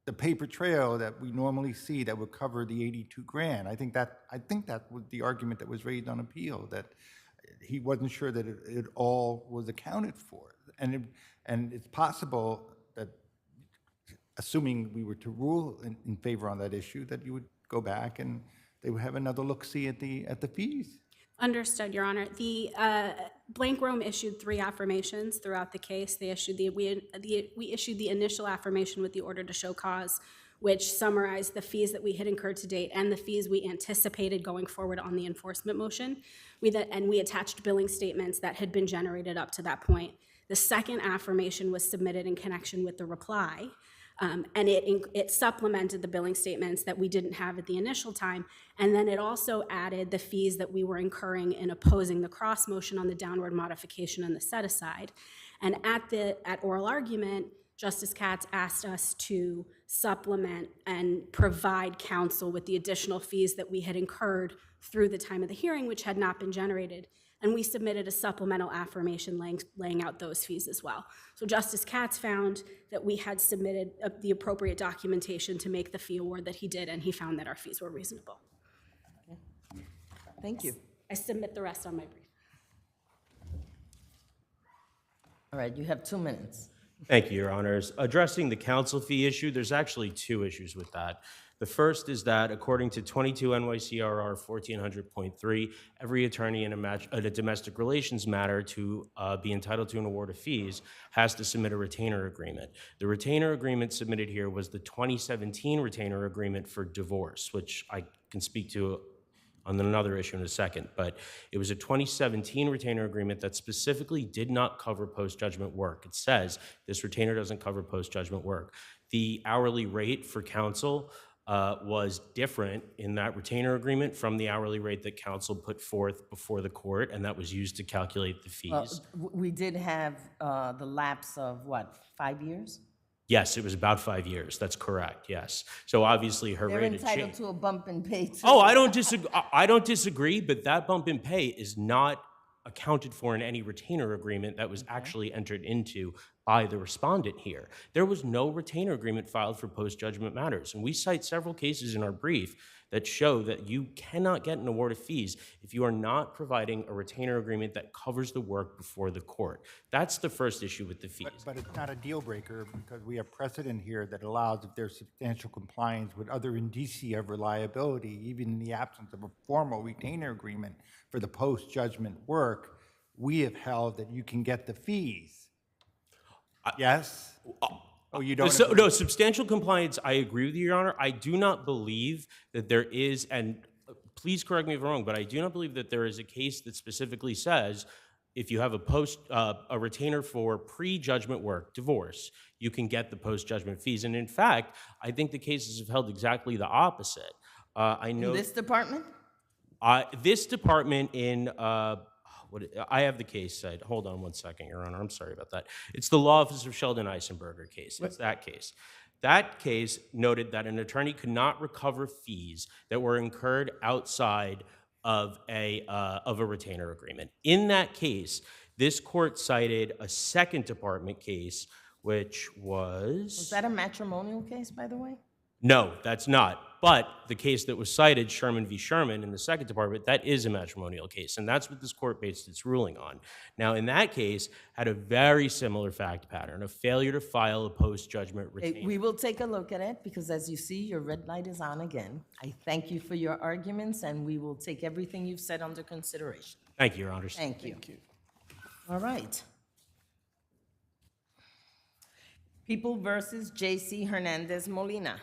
the paper trail that we normally see that would cover the 82 grand. I think that was the argument that was raised on appeal, that he wasn't sure that it all was accounted for. And it's possible that, assuming we were to rule in favor on that issue, that you would go back and they would have another look-see at the fees. Understood, Your Honor. The Blank Rome issued 3 affirmations throughout the case. We issued the initial affirmation with the order to show cause, which summarized the fees that we had incurred to date and the fees we anticipated going forward on the enforcement motion. We attached billing statements that had been generated up to that point. The second affirmation was submitted in connection with the reply, and it supplemented the billing statements that we didn't have at the initial time, and then it also added the fees that we were incurring in opposing the cross motion on the downward modification and the set aside. And at oral argument, Justice Katz asked us to supplement and provide counsel with the additional fees that we had incurred through the time of the hearing, which had not been generated. And we submitted a supplemental affirmation laying out those fees as well. So Justice Katz found that we had submitted the appropriate documentation to make the fee award that he did, and he found that our fees were reasonable. Thank you. I submit the rest on my brief. All right, you have 2 minutes. Thank you, Your Honors. Addressing the counsel fee issue, there's actually 2 issues with that. The first is that, according to 22 NYCRR 1400.3, every attorney in a domestic relations matter to be entitled to an award of fees has to submit a retainer agreement. The retainer agreement submitted here was the 2017 retainer agreement for divorce, which I can speak to on another issue in a second, but it was a 2017 retainer agreement that specifically did not cover post-judgment work. It says this retainer doesn't cover post-judgment work. The hourly rate for counsel was different in that retainer agreement from the hourly rate that counsel put forth before the court, and that was used to calculate the fees. Well, we did have the lapse of, 5 years? Yes, it was about 5 years. That's correct, yes. So obviously her They're rate had entitled changed. to a bump in pay, too. Oh, I don't disagree, but that bump in pay is not accounted for in any retainer agreement that was actually entered into by the respondent here. There was no retainer agreement filed for post-judgment matters, and we cite several cases in our brief that show that you cannot get an award of fees if you are not providing a retainer agreement that covers the work before the court. That's the first issue with the fees. But it's not a deal breaker because we have precedent here that allows, if there's substantial compliance with other indicia of reliability, even in the absence of a formal retainer agreement for the post-judgment work, we have held that you can get the fees. Yes? Oh, you don't agree? No, substantial compliance, I agree with you, Your Honor. I do not believe that there is, and please correct me if I'm wrong, but I do not believe that there is a case that specifically says if you have a retainer for pre-judgment work, divorce, you can get the post-judgment fees. And in fact, I think the cases have held exactly the opposite. I know In this department? this department in I have the case cited. Hold on one second, Your Honor. I'm sorry about that. It's the Law Office of Sheldon Eisenberger case. It's that case. That case noted that an attorney could not recover fees that were incurred outside of a retainer agreement. In that case, this court cited a second department case, which was... Was that a matrimonial case, by the way? No, that's not. But the case that was cited, Sherman v. Sherman, in the second department, that is a matrimonial case, and that's what this court based its ruling on. Now, in that case, had a very similar fact pattern, a failure to file a post-judgment retainer. We will take a look at it, because as you see, your red light is on again. I thank you for your arguments, and we will take everything you've said under consideration. Thank you, Your Honors. Thank you. All right. People versus J.C. Hernandez Molina.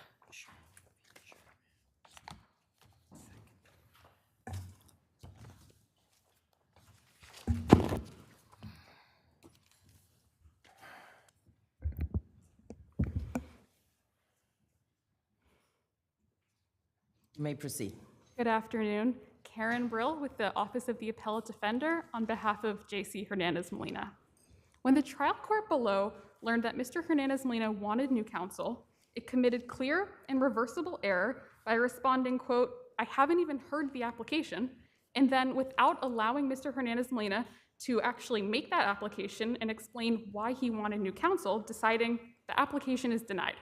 You may proceed. Good afternoon. Karen Brill with the Office of the Appellate Defender on behalf of J.C. Hernandez Molina. When the trial court below learned that Mr. Hernandez Molina wanted new counsel, it committed clear and reversible error by responding, quote, "I haven't even heard the application," and then without allowing Mr. Hernandez Molina to actually make that application and explain why he wanted new counsel, deciding the application is denied.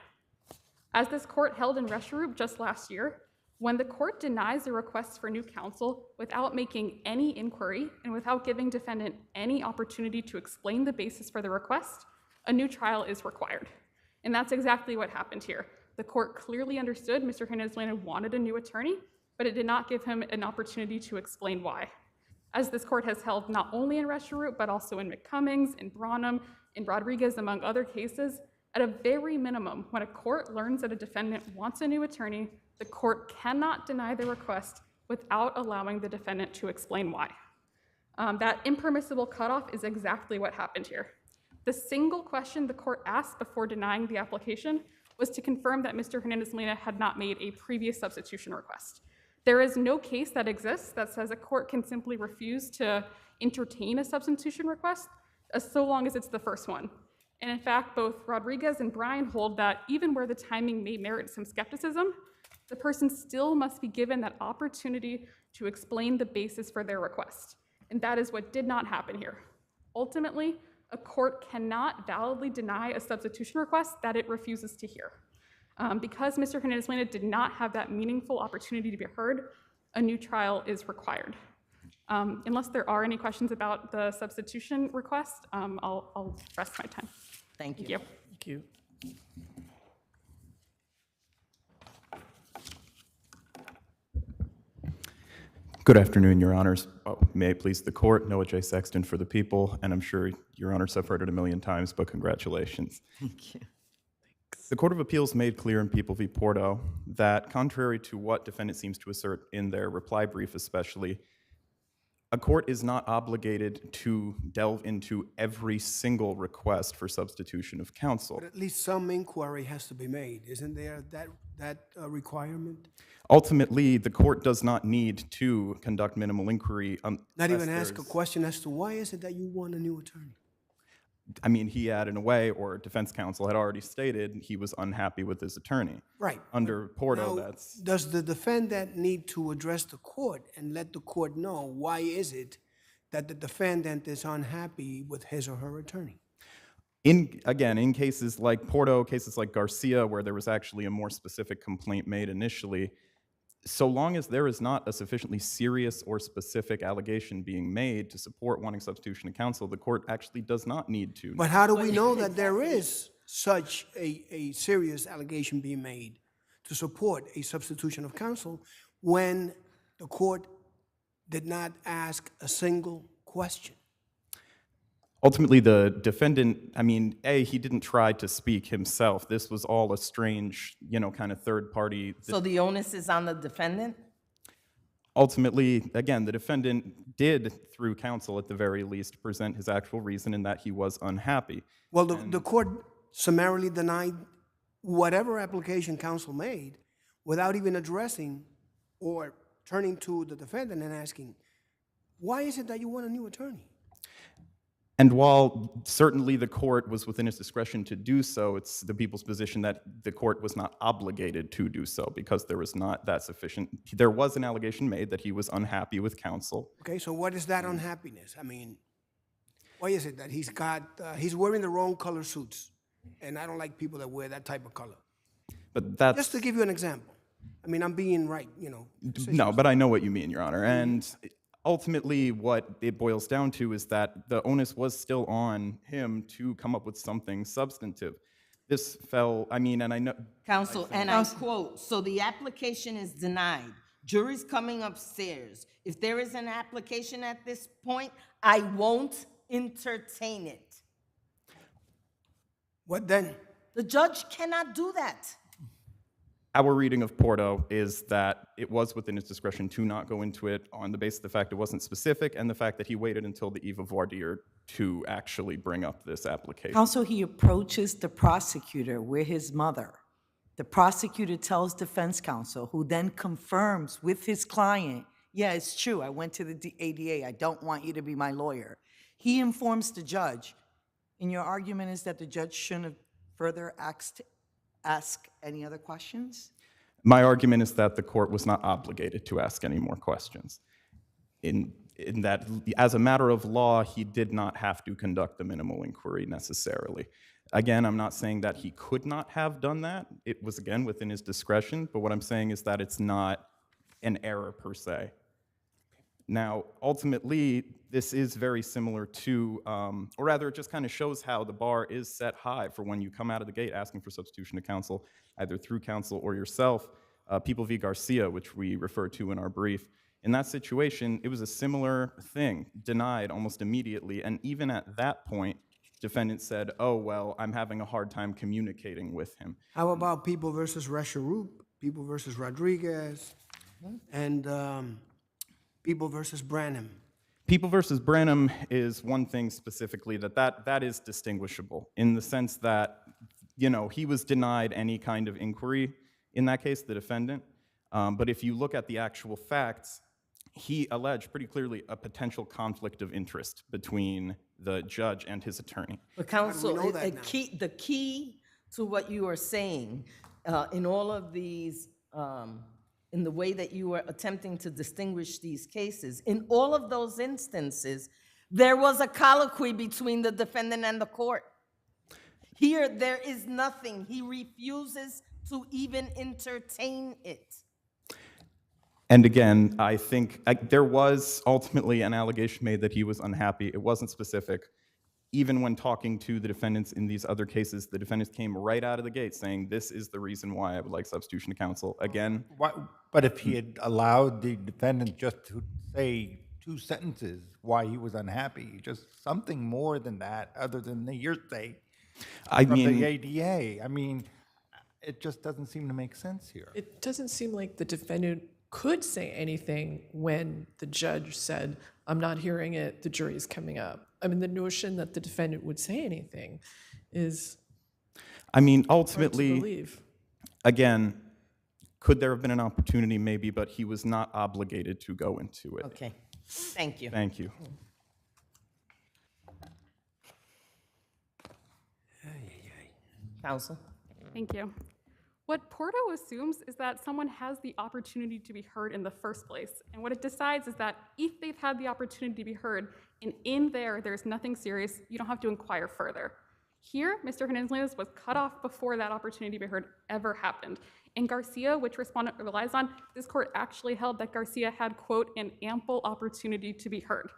As this court held in Resherup just last year, when the court denies a request for new counsel without making any inquiry and without giving defendant any opportunity to explain the basis for the request, a new trial is required. And that's exactly what happened here. The court clearly understood Mr. Hernandez Molina wanted a new attorney, but it did not give him an opportunity to explain why. As this court has held not only in Resherup, but also in McCummings, in Branham, in Rodriguez, among other cases, at a very minimum, when a court learns that a defendant wants a new attorney, the court cannot deny the request without allowing the defendant to explain why. That impermissible cutoff is exactly what happened here. The single question the court asked before denying the application was to confirm that Mr. Hernandez Molina had not made a previous substitution request. There is no case that exists that says a court can simply refuse to entertain a substitution request so long as it's the first one. And in fact, both Rodriguez and Bryan hold that even where the timing may merit some skepticism, the person still must be given that opportunity to explain the basis for their request. And that is what did not happen here. Ultimately, a court cannot validly deny a substitution request that it refuses to hear. Because Mr. Hernandez Molina did not have that meaningful opportunity to be heard, a new trial is required. Unless there are any questions about the substitution request, I'll rest my time. Thank you. Thank you. Good afternoon, Your Honors. May it please the court, Noah J. Sexton for the people, and I'm sure Your Honors have heard it a million times, but congratulations. Thank you. The Court of Appeals made clear in People v. Porto that, contrary to what defendant seems to assert in their reply brief especially, a court is not obligated to delve into every single request for substitution of counsel. But at least some inquiry has to be made. Isn't there that requirement? Ultimately, the court does not need to conduct minimal inquiry. Not even ask a question as to why is it that you want a new attorney? I mean, he had, in a way, or defense counsel had already stated he was unhappy with his attorney. Right. Under Porto, Now, that's... Does the defendant need to address the court and let the court know why is it that the defendant is unhappy with his or her attorney? Again, in cases like Porto, cases like Garcia, where there was actually a more specific complaint made initially, so long as there is not a sufficiently serious or specific allegation being made to support wanting substitution of counsel, the court actually does not need to. But how do we know that there is such a serious allegation being made to support a substitution of counsel when the court did not ask a single question? Ultimately, the defendant, I mean, he didn't try to speak himself. This was all a strange, kind of third party. So the onus is on the defendant? Ultimately, again, the defendant did, through counsel at the very least, present his actual reason in that he was unhappy. Well, the court summarily denied whatever application counsel made without even addressing or turning to the defendant and asking, why is it that you want a new attorney? And while certainly the court was within its discretion to do so, it's the people's position that the court was not obligated to do so because there was not that sufficient. There was an allegation made that he was unhappy with counsel. Okay, so what is that unhappiness? I mean, why is it that he's wearing the wrong color suits? And I don't like people that wear that type of color. But that's... Just to give you an example. I mean, I'm being right, No, but I know what you mean, Your Honor. And ultimately, what it boils down to is that the onus was still on him to come up with something substantive. This fell, and I know... Counsel, and I quote, so the application is denied. Jury's coming upstairs. If there is an application at this point, I won't entertain it. What then? The judge cannot do that. Our reading of Porto is that it was within his discretion to not go into it on the basis of the fact it wasn't specific and the fact that he waited until the eve of voir dire to actually bring up this application. Also, he approaches the prosecutor with his mother. The prosecutor tells defense counsel, who then confirms with his client, yeah, it's true, I went to the ADA, I don't want you to be my lawyer. He informs the judge, and your argument is that the judge shouldn't have further ask any other questions? My argument is that the court was not obligated to ask any more questions. In that, as a matter of law, he did not have to conduct the minimal inquiry necessarily. Again, I'm not saying that he could not have done that. It was, again, within his discretion, but what I'm saying is that it's not an error per se. Now, ultimately, this is very similar to, or rather, it just kind of shows how the bar is set high for when you come out of the gate asking for substitution of counsel, either through counsel or yourself. People v. Garcia, which we referred to in our brief. In that situation, it was a similar thing, denied almost immediately, and even at that point, defendant said, oh, well, I'm having a hard time communicating with him. How about People versus Resharoop, People versus Rodriguez, and People versus Branham? People versus Branham is one thing specifically that is distinguishable in the sense that, he was denied any kind of inquiry, in that case, the defendant. But if you look at the actual facts, he alleged pretty clearly a potential conflict of interest between the judge and his attorney. But counsel, the key to what you are saying in all of these, in the way that you are attempting to distinguish these cases, in all of those instances, there was a colloquy between the defendant and the court. Here, there is nothing. He refuses to even entertain it. And again, I think there was ultimately an allegation made that he was unhappy. It wasn't specific. Even when talking to the defendants in these other cases, the defendants came right out of the gate saying, this is the reason why I would like substitution of counsel. Again. But if he had allowed the defendant just to say 2 sentences why he was unhappy, just something more than that, other than the hearsay from the ADA, it just doesn't seem to make sense here. It doesn't seem like the defendant could say anything when the judge said, I'm not hearing it, the jury's coming up. The notion that the defendant would say anything is ultimately, hard to believe. Again, could there have been an opportunity? Maybe, but he was not obligated to go into it. Okay, thank you. Thank you. Counsel? Thank you. What Porto assumes is that someone has the opportunity to be heard in the first place. And what it decides is that if they've had the opportunity to be heard, and in there's nothing serious, you don't have to inquire further. Here, Mr. Hernandez was cut off before that opportunity to be heard ever happened. In Garcia, which respondent relies on, this court actually held that Garcia had, quote, an ample opportunity to be heard.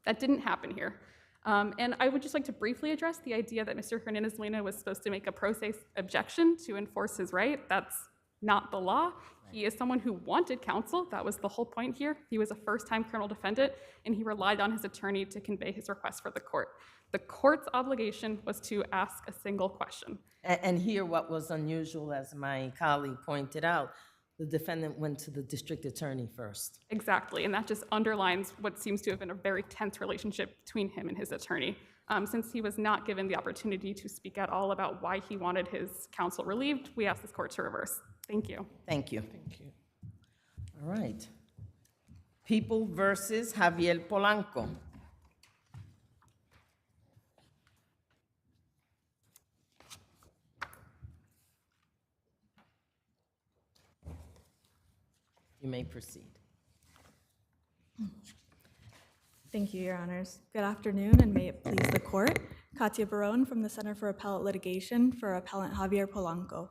That didn't happen here. And I would just like to briefly address the idea that Mr. Hernandez-Molina was supposed to make a pro se objection to enforce his right. That's not the law. He is someone who wanted counsel. That was the whole point here. He was a first-time criminal defendant, and he relied on his attorney to convey his request for the court. The court's obligation was to ask a single question. And here, what was unusual, as my colleague pointed out, the defendant went to the district attorney first. Exactly, and that just underlines what seems to have been a very tense relationship between him and his attorney. Since he was not given the opportunity to speak at all about why he wanted his counsel relieved, we ask this court to reverse. Thank you. Thank you. Thank you. All right. People versus Javier Polanco. You may proceed. Thank you, Your Honors. Good afternoon, and may it please the court. Katia Barone from the Center for Appellate Litigation for Appellant Javier Polanco.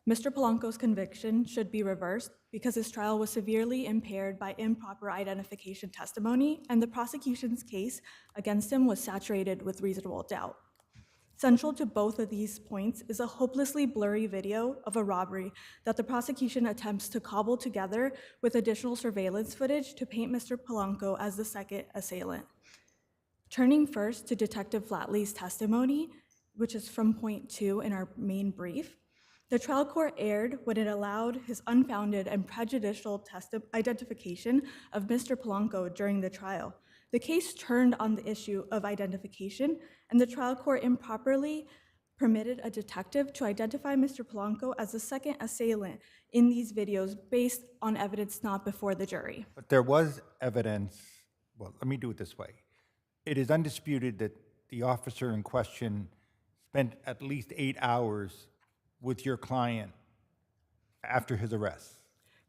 Mr. Polanco's conviction should be reversed because his trial was severely impaired by improper identification testimony, and the prosecution's case against him was saturated with reasonable doubt. Central to both of these points is a hopelessly blurry video of a robbery that the prosecution attempts to cobble together with additional surveillance footage to paint Mr. Polanco as the second assailant. Turning first to Detective Flatley's testimony, which is from point 2 in our main brief, the trial court erred when it allowed his unfounded and prejudicial identification of Mr. Polanco during the trial. The case turned on the issue of identification, and the trial court improperly permitted a detective to identify Mr. Polanco as the second assailant in these videos based on evidence not before the jury. But there was evidence, well, let me do it this way. It is undisputed that the officer in question spent at least 8 hours with your client after his arrest.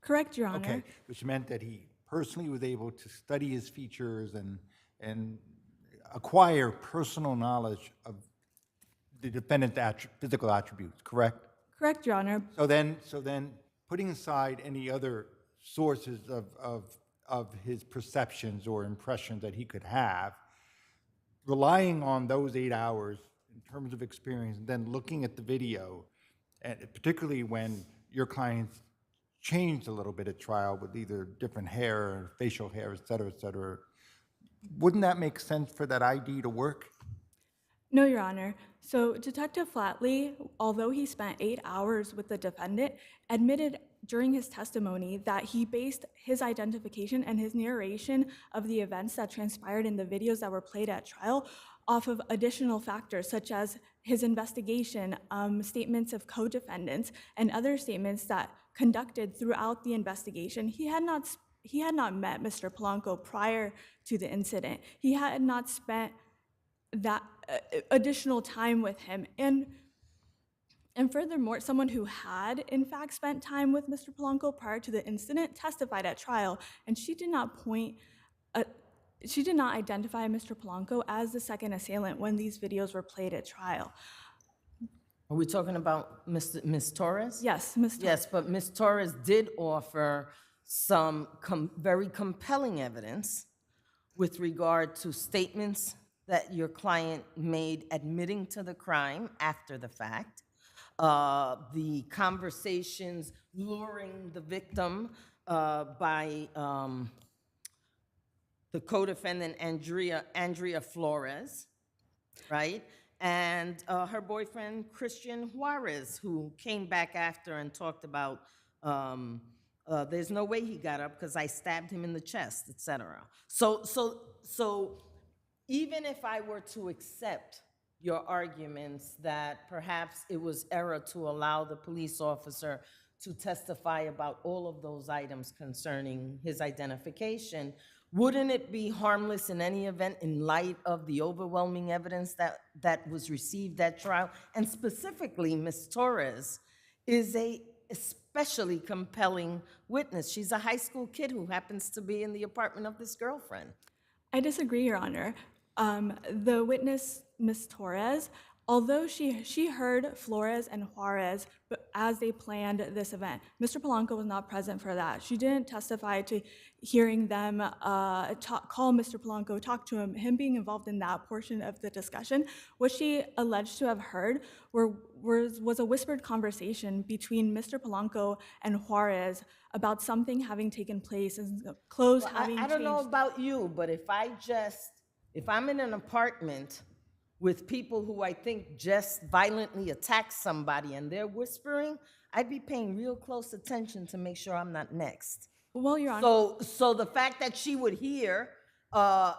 Correct, Your Honor. Okay, which meant that he personally was able to study his features and acquire personal knowledge of the defendant's physical attributes, correct? Correct, Your Honor. So then putting aside any other sources of his perceptions or impressions that he could have, relying on those 8 hours in terms of experience, and then looking at the video, and particularly when your clients changed a little bit at trial with either different hair or facial hair, et cetera, wouldn't that make sense for that ID to work? No, Your Honor. So Detective Flatley, although he spent 8 hours with the defendant, admitted during his testimony that he based his identification and his narration of the events that transpired in the videos that were played at trial off of additional factors such as his investigation, statements of co-defendants, and other statements that conducted throughout the investigation. He had not met Mr. Polanco prior to the incident. He had not spent that additional time with him. And furthermore, someone who had in fact spent time with Mr. Polanco prior to the incident testified at trial, and she did not identify Mr. Polanco as the second assailant when these videos were played at trial. Are we talking about Ms. Torres? Yes, Ms. Torres. Yes, but Ms. Torres did offer some very compelling evidence with regard to statements that your client made admitting to the crime after the fact, the conversations luring the victim by the co-defendant Andrea Flores, right? And her boyfriend, Christian Juarez, who came back after and talked about, there's no way he got up because I stabbed him in the chest, etc. So even if I were to accept your arguments that perhaps it was error to allow the police officer to testify about all of those items concerning his identification, wouldn't it be harmless in any event in light of the overwhelming evidence that was received at trial? And specifically, Ms. Torres is a especially compelling witness. She's a high school kid who happens to be in the apartment of this girlfriend. I disagree, Your Honor. The witness, Ms. Torres, although she heard Flores and Juarez, but as they planned this event. Mr. Polanco was not present for that. She didn't testify to hearing them call Mr. Polanco, talk to him being involved in that portion of the discussion. What she alleged to have heard was a whispered conversation between Mr. Polanco and Juarez about something having taken place and clothes having I don't know changed. about you, but if I'm in an apartment with people who I think just violently attacked somebody and they're whispering, I'd be paying real close attention to make sure I'm not next. Well, Your Honor. So the fact that she would hear, that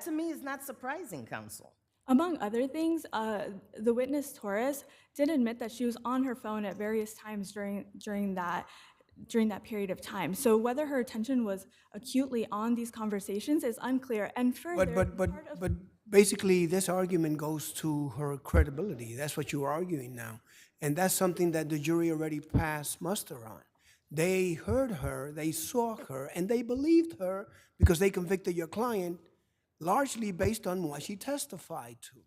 to me is not surprising, counsel. Among other things, the witness Torres did admit that she was on her phone at various times during that period of time. So whether her attention was acutely on these conversations is unclear. And further, But basically, this argument goes to her credibility. That's what you're arguing now. And that's something that the jury already passed muster on. They heard her, they saw her, and they believed her because they convicted your client largely based on what she testified to.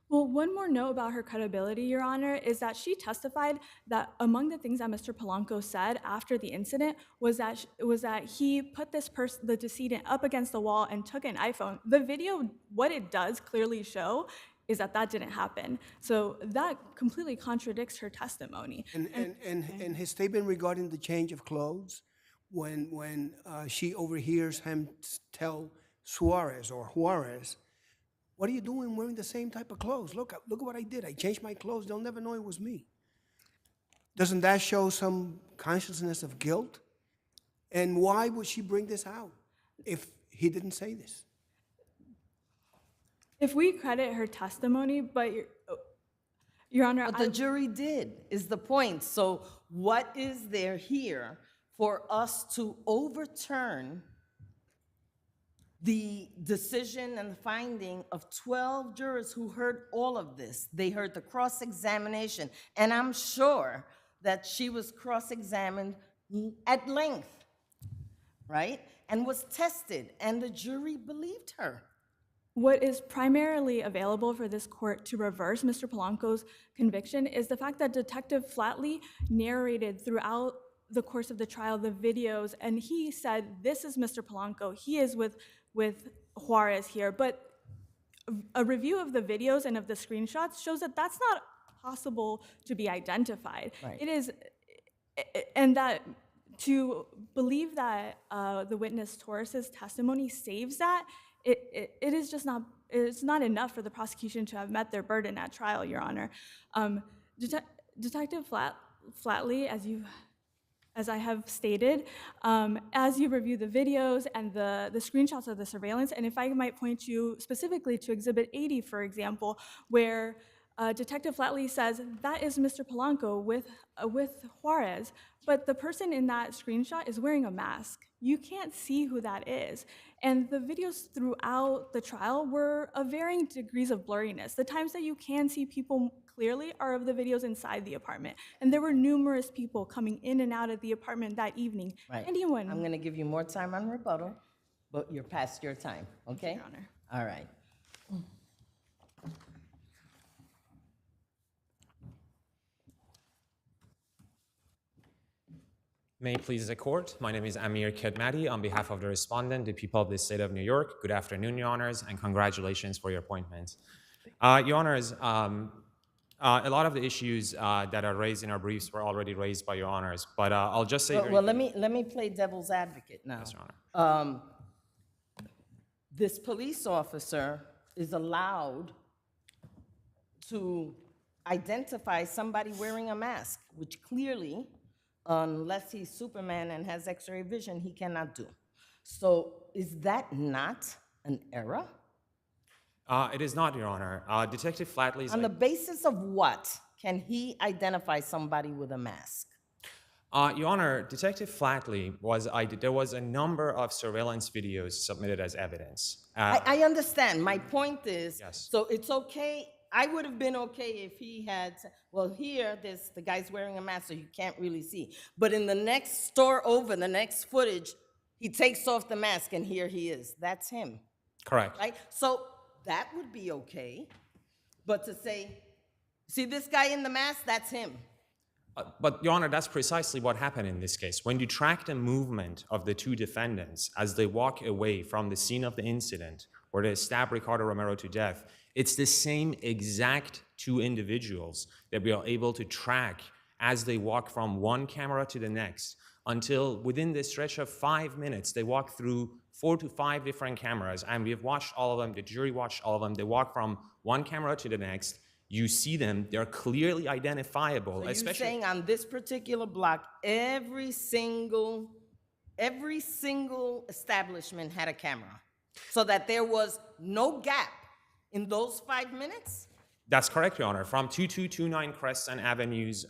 well, one more note about her credibility, Your Honor, is that she testified that among the things that Mr. Polanco said after the incident was that he put the decedent up against the wall and took an iPhone. The video, what it does clearly show is that didn't happen. So that completely contradicts her testimony. And his statement regarding the change of clothes, when she overhears him tell Juarez, what are you doing wearing the same type of clothes? Look at what I did. I changed my clothes. They'll never know it was me. Doesn't that show some consciousness of guilt? And why would she bring this out if he didn't say this? If we credit her testimony, but Your Honor, But the jury did, is the point. So what is there here for us to overturn the decision and the finding of 12 jurors who heard all of this? They heard the cross-examination, and I'm sure that she was cross-examined at length, right? And was tested, and the jury believed her. What is primarily available for this court to reverse Mr. Polanco's conviction is the fact that Detective Flatley narrated throughout the course of the trial the videos, and he said, this is Mr. Polanco, he is with Juarez here. But a review of the videos and of the screenshots shows that that's not possible to be identified. Right. It is, and that to believe that the witness Torres's testimony saves that, it is just not, it's not enough for the prosecution to have met their burden at trial, Your Honor. Detective Flatley, as I have stated, as you review the videos and the screenshots of the surveillance, and if I might point you specifically to Exhibit 80, for example, where Detective Flatley says, that is Mr. Polanco with Juarez, but the person in that screenshot is wearing a mask. You can't see who that is. And the videos throughout the trial were of varying degrees of blurriness. The times that you can see people clearly are of the videos inside the apartment. And there were numerous people coming in and out of the apartment that evening. Right. Anyone. I'm gonna give you more time on rebuttal, but you're past your time, okay? Your Honor. All right. May it please the court. My name is Amir Kedmati on behalf of the respondent, the people of the state of New York. Good afternoon, Your Honors, and congratulations for your appointment. Your Honors, a lot of the issues that are raised in our briefs were already raised by Your Honors, but I'll just say Well, let me play devil's advocate now. Yes, Your Honor. This police officer is allowed to identify somebody wearing a mask, which clearly, unless he's Superman and has X-ray vision, he cannot do. So is that not an error? It is not, Your Honor. Detective Flatley's... On the basis of what can he identify somebody with a mask? Your Honor, Detective Flatley there was a number of surveillance videos submitted as evidence. I understand. My point is, Yes. so it's okay. I would have been okay if he had, well, here, the guy's wearing a mask, so you can't really see. But in the next store over, the next footage, he takes off the mask, and here he is. That's him. Correct. Right? So that would be okay. But to say, see this guy in the mask, that's him. But, Your Honor, that's precisely what happened in this case. When you track the movement of the two defendants as they walk away from the scene of the incident where they stab Ricardo Romero to death, it's the same exact two individuals that we are able to track as they walk from one camera to the next until within the stretch of 5 minutes, they walk through 4 to 5 different cameras, and we have watched all of them, the jury watched all of them. They walk from one camera to the next. You see them, they're clearly identifiable. So you're saying on this particular block, every single establishment had a camera, so that there was no gap in those 5 minutes? That's correct, Your Honor. From 2229 Crescent Avenue's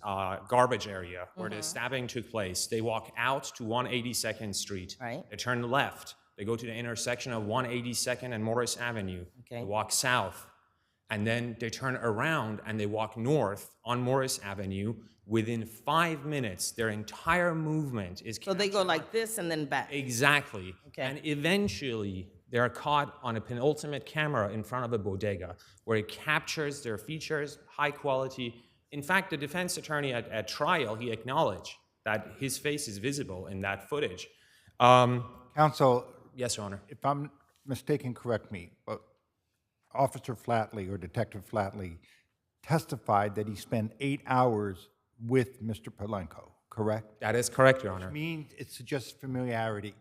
garbage area where the stabbing took place, they walk out to 182nd Street. Right. They turn left. They go to the intersection of 182nd and Morris Avenue. Okay. They walk south. And then they turn around and they walk north on Morris Avenue. Within 5 minutes, their entire movement is So they go like this and then back? Exactly. Okay. And eventually, they are caught on a penultimate camera in front of a bodega where it captures their features, high quality. In fact, the defense attorney at trial, he acknowledged that his face is visible in that footage. Counsel. Yes, Your Honor. If I'm mistaken, correct me, but Officer Flatley or Detective Flatley testified that he spent 8 hours with Mr. Polanco, correct? That is correct, Your Honor. Which means it suggests familiarity.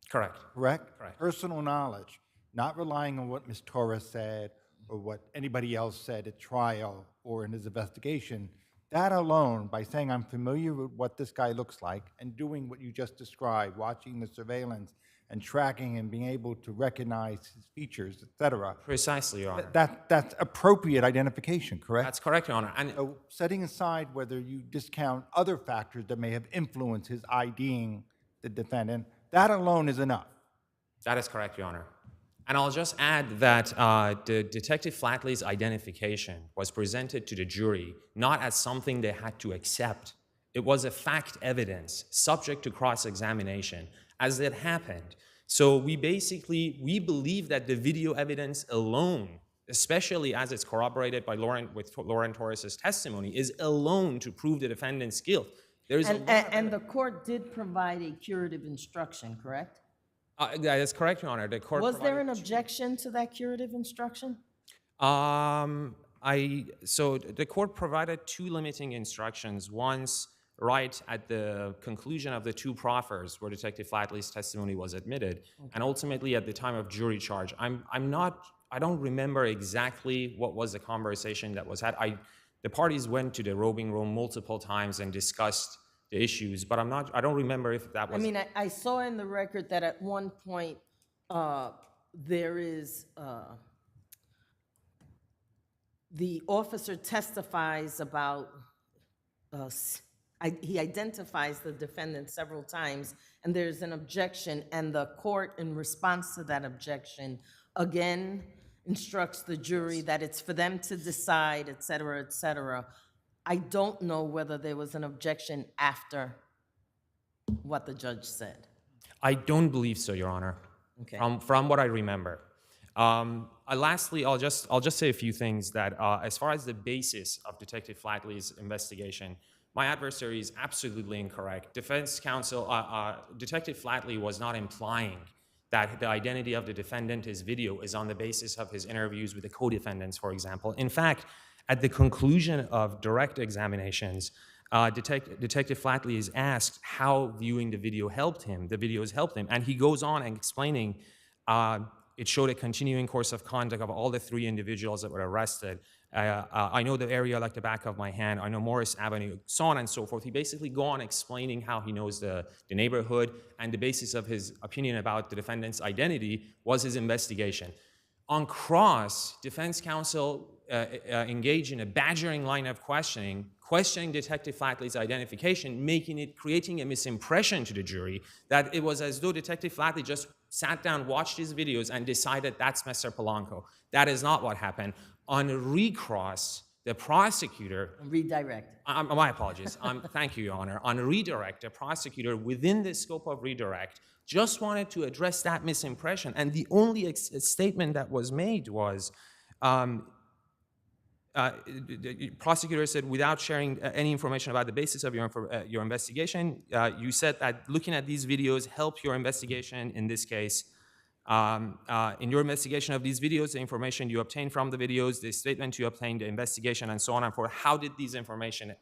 Correct. Correct? Correct. Personal knowledge, not relying on what Ms. Torres said or what anybody else said at trial or in his investigation. That alone, by saying I'm familiar with what this guy looks like and doing what you just described, watching the surveillance and tracking and being able to recognize his features, et cetera. Precisely, Your Honor. That's appropriate identification, correct? That's correct, Your Honor. And so setting aside whether you discount other factors that may have influenced his IDing the defendant, that alone is enough. that is correct, Your Honor. And I'll just add that the Detective Flatley's identification was presented to the jury not as something they had to accept. It was a fact evidence subject to cross-examination as it happened. So we believe that the video evidence alone, especially as it's corroborated by Lauren Torres' testimony, is alone to prove the defendant's guilt. And the court did provide a curative instruction, correct? That is correct, Your Honor. The court Was there an objection to that curative instruction? So the court provided two limiting instructions. Once right at the conclusion of the two proffers where Detective Flatley's testimony was admitted, and ultimately at the time of jury charge. I don't remember exactly what was the conversation that was had. The parties went to the roving room multiple times and discussed the issues, but I don't remember if that was. I mean, I saw in the record that at one point there is the officer testifies about he identifies the defendant several times, and there's an objection, and the court, in response to that objection, again instructs the jury that it's for them to decide, et cetera, et cetera. I don't know whether there was an objection after what the judge said. I don't believe so, Your Honor. Okay. From what I remember. Lastly, I'll just say a few things that as far as the basis of Detective Flatley's investigation, my adversary is absolutely incorrect. Defense counsel, Detective Flatley was not implying that the identity of the defendant, his video, is on the basis of his interviews with the co-defendants, for example. In fact, at the conclusion of direct examinations, Detective Flatley is asked how viewing the video helped him. The videos helped him. And he goes on and explaining it showed a continuing course of conduct of all the three individuals that were arrested. I know the area like the back of my hand. I know Morris Avenue, so on and so forth. He basically go on explaining how he knows the neighborhood, and the basis of his opinion about the defendant's identity was his investigation. On cross, defense counsel engaged in a badgering line of questioning Detective Flatley's identification, creating a misimpression to the jury that it was as though Detective Flatley just sat down, watched his videos, and decided that's Mr. Polanco. That is not what happened. On recross, the prosecutor... Redirect. My apologies. Thank you, Your Honor. On redirect, the prosecutor, within the scope of redirect, just wanted to address that misimpression. And the only statement that was made was, prosecutor said, without sharing any information about the basis of your investigation, you said that looking at these videos help your investigation in this case. In your investigation of these videos, the information you obtained from the videos, the statement you obtained, the investigation, and so on and forth, how did this information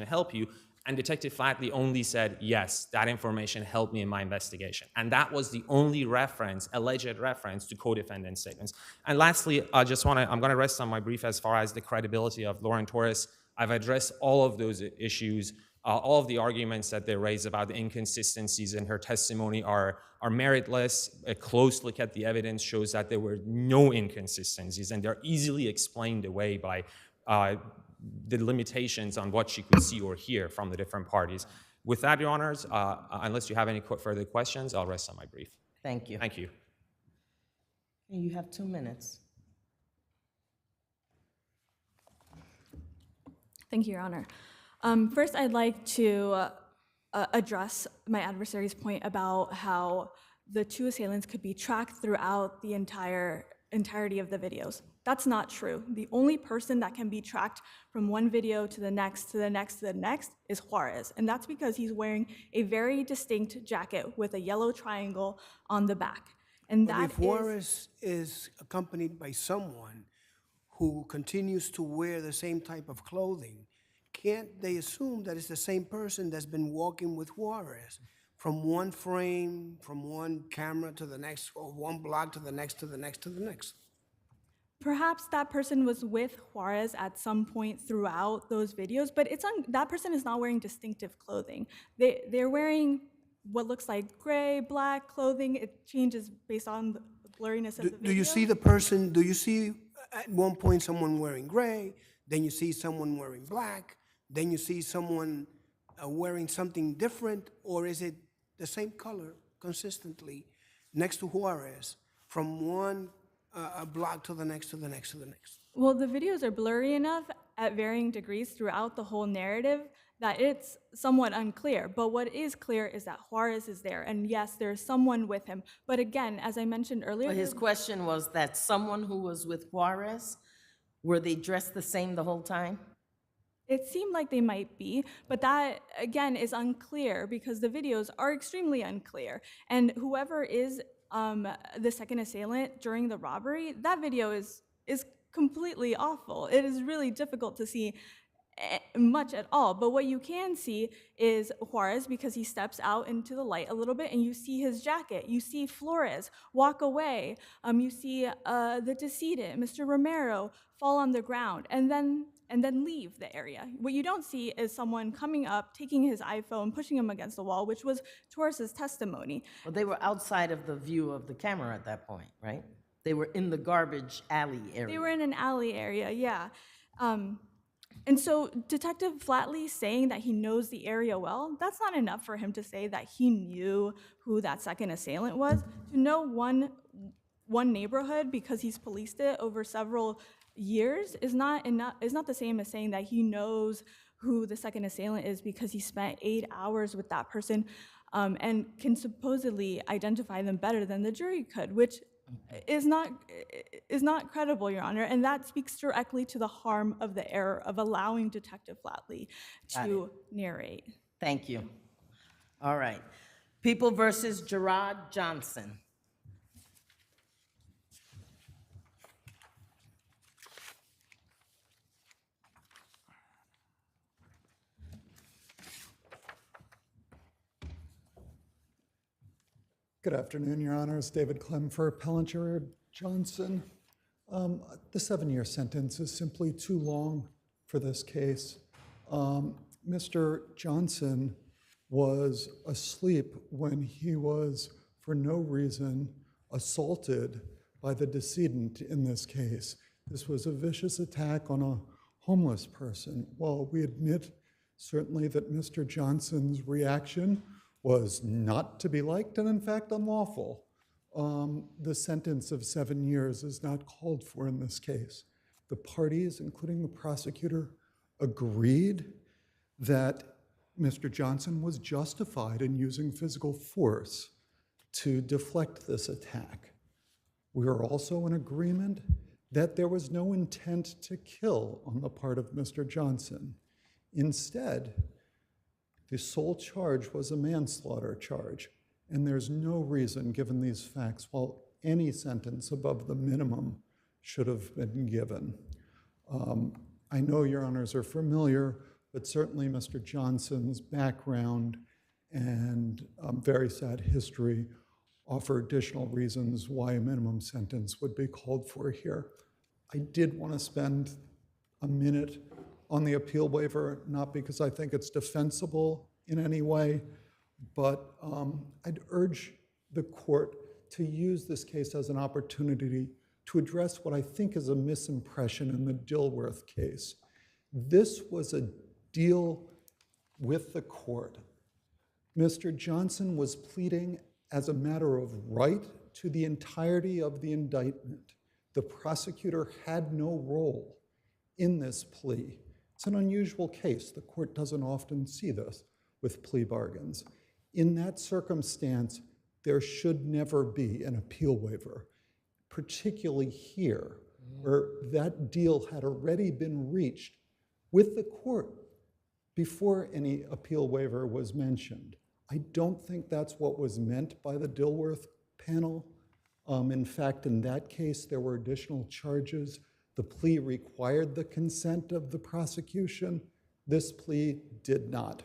help you? And Detective Flatley only said, yes, that information helped me in my investigation. And that was the only reference, alleged reference, to co-defendant statements. And lastly, I'm going to rest on my brief as far as the credibility of Lauren Torres. I've addressed all of those issues. All of the arguments that they raise about the inconsistencies in her testimony are meritless. A close look at the evidence shows that there were no inconsistencies, and they're easily explained away by the limitations on what she could see or hear from the different parties. With that, Your Honors, unless you have any further questions, I'll rest on my brief. Thank you. Thank you. You have 2 minutes. Thank you, Your Honor. First, I'd like to address my adversary's point about how the 2 assailants could be tracked throughout the entirety of the videos. That's not true. The only person that can be tracked from one video to the next, to the next, to the next is Juarez. And that's because he's wearing a very distinct jacket with a yellow triangle on the back. And But that if Juarez is accompanied by someone who continues to wear the same type of clothing, can't they assume that it's the same person that's been walking with Juarez from one frame, from one camera to the next, or one block to the next, to the next, to the next? Perhaps that person was with Juarez at some point throughout those videos, but that person is not wearing distinctive clothing. They're wearing what looks like gray, black clothing. It changes based on the blurriness of the video. Do you see the person, do you see at one point someone wearing gray, then you see someone wearing black, then you see someone wearing something different, or is it the same color consistently next to Juarez from one block to the next, to the next, to the next? Well, the videos are blurry enough at varying degrees throughout the whole narrative that it's somewhat unclear. But what is clear is that Juarez is there, and yes, there's someone with him. But again, as I mentioned earlier— But his question was that someone who was with Juarez, were they dressed the same the whole time? It seemed like they might be, but that, again, is unclear because the videos are extremely unclear. And whoever is the second assailant during the robbery, that video is completely awful. It is really difficult to see much at all. But what you can see is Juarez, because he steps out into the light a little bit, and you see his jacket. You see Flores walk away. You see the decedent, Mr. Romero, fall on the ground and then leave the area. What you don't see is someone coming up, taking his iPhone, pushing him against the wall, which was Torres's testimony. Well, they were outside of the view of the camera at that point, right? They were in the garbage alley area. They were in an alley area, yeah. And so Detective Flatley saying that he knows the area well, that's not enough for him to say that he knew who that second assailant was. To know one neighborhood because he's policed it over several years is not the same as saying that he knows who the second assailant is because he spent 8 hours with that person and can supposedly identify them better than the jury could, which is not credible, Your Honor, and that speaks directly to the harm of the error of allowing Detective Flatley to narrate. Thank you. All right. People versus Gerard Johnson. Good afternoon, Your Honors. David Clem for Appellant Gerard Johnson. The 7-year sentence is simply too long for this case. Mr. Johnson was asleep when he was, for no reason, assaulted by the decedent in this case. This was a vicious attack on a homeless person. While we admit certainly that Mr. Johnson's reaction was not to be liked and in fact unlawful, the sentence of 7 years is not called for in this case. The parties, including the prosecutor, agreed that Mr. Johnson was justified in using physical force to deflect this attack. We are also in agreement that there was no intent to kill on the part of Mr. Johnson. Instead, the sole charge was a manslaughter charge, and there's no reason, given these facts, why any sentence above the minimum should have been given. I know your honors are familiar, but certainly Mr. Johnson's background and very sad history offer additional reasons why a minimum sentence would be called for here. I did want to spend a minute on the appeal waiver, not because I think it's defensible in any way, but I'd urge the court to use this case as an opportunity to address what I think is a misimpression in the Dilworth case. This was a deal with the court. Mr. Johnson was pleading as a matter of right to the entirety of the indictment. The prosecutor had no role in this plea. It's an unusual case. The court doesn't often see this with plea bargains. In that circumstance, there should never be an appeal waiver, particularly here, where that deal had already been reached with the court before any appeal waiver was mentioned. I don't think that's what was meant by the Dilworth panel. In fact, in that case, there were additional charges. The plea required the consent of the prosecution. This plea did not.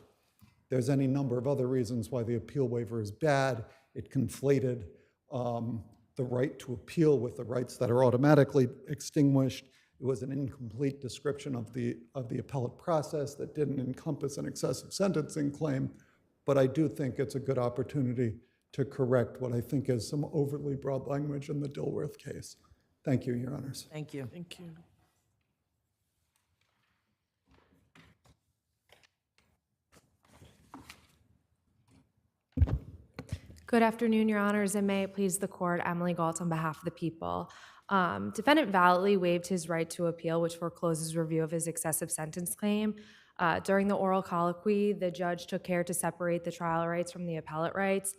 There's any number of other reasons why the appeal waiver is bad. It conflated the right to appeal with the rights that are automatically extinguished. It was an incomplete description of the appellate process that didn't encompass an excessive sentencing claim. But I do think it's a good opportunity to correct what I think is some overly broad language in the Dilworth case. Thank you, Your Honors. Thank you. Thank you. Good afternoon, Your Honors, and may it please the court, Emily Galt on behalf of the people. Defendant validly waived his right to appeal, which forecloses review of his excessive sentence claim. During the oral colloquy, the judge took care to separate the trial rights from the appellate rights.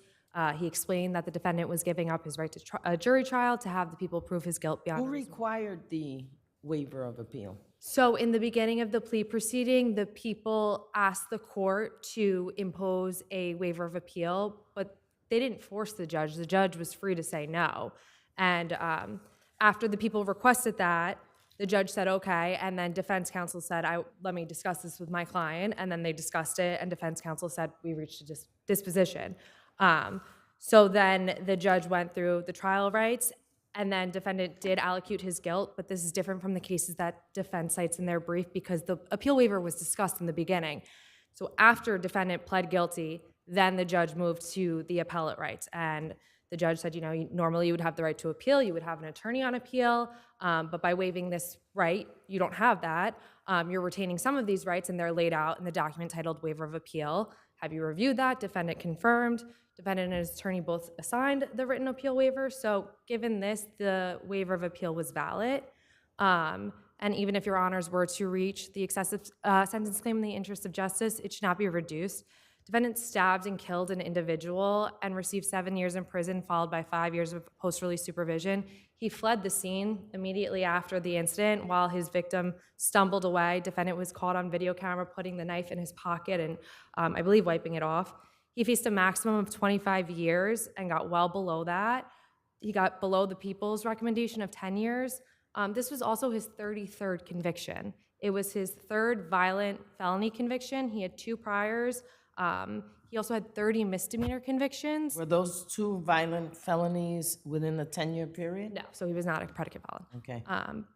He explained that the defendant was giving up his right to a jury trial to have the people prove his guilt beyond Who required the waiver of appeal? So in the beginning of the plea proceeding, the people asked the court to impose a waiver of appeal, but they didn't force the judge. The judge was free to say no. And after the people requested that, the judge said, okay, and then defense counsel said, let me discuss this with my client, and then they discussed it, and defense counsel said, we reached a disposition. So then the judge went through the trial rights, and then defendant did allocute his guilt, but this is different from the cases that defense cites in their brief because the appeal waiver was discussed in the beginning. So after defendant pled guilty, then the judge moved to the appellate rights, and the judge said, normally you would have the right to appeal, you would have an attorney on appeal, but by waiving this right, you don't have that. You're retaining some of these rights, and they're laid out in the document titled Waiver of Appeal. Have you reviewed that? Defendant confirmed. Defendant and his attorney both assigned the written appeal waiver. So given this, the waiver of appeal was valid. And even if your honors were to reach the excessive sentence claim in the interest of justice, it should not be reduced. Defendant stabbed and killed an individual and received 7 years in prison, followed by 5 years of post-release supervision. He fled the scene immediately after the incident while his victim stumbled away. Defendant was caught on video camera putting the knife in his pocket and I believe wiping it off. He faced a maximum of 25 years and got well below that. He got below the people's recommendation of 10 years. This was also his 33rd conviction. It was his third violent felony conviction. He had 2 priors. He also had 30 misdemeanor convictions. Were those 2 violent felonies within a 10-year period? No, so he was not a predicate felon. Okay.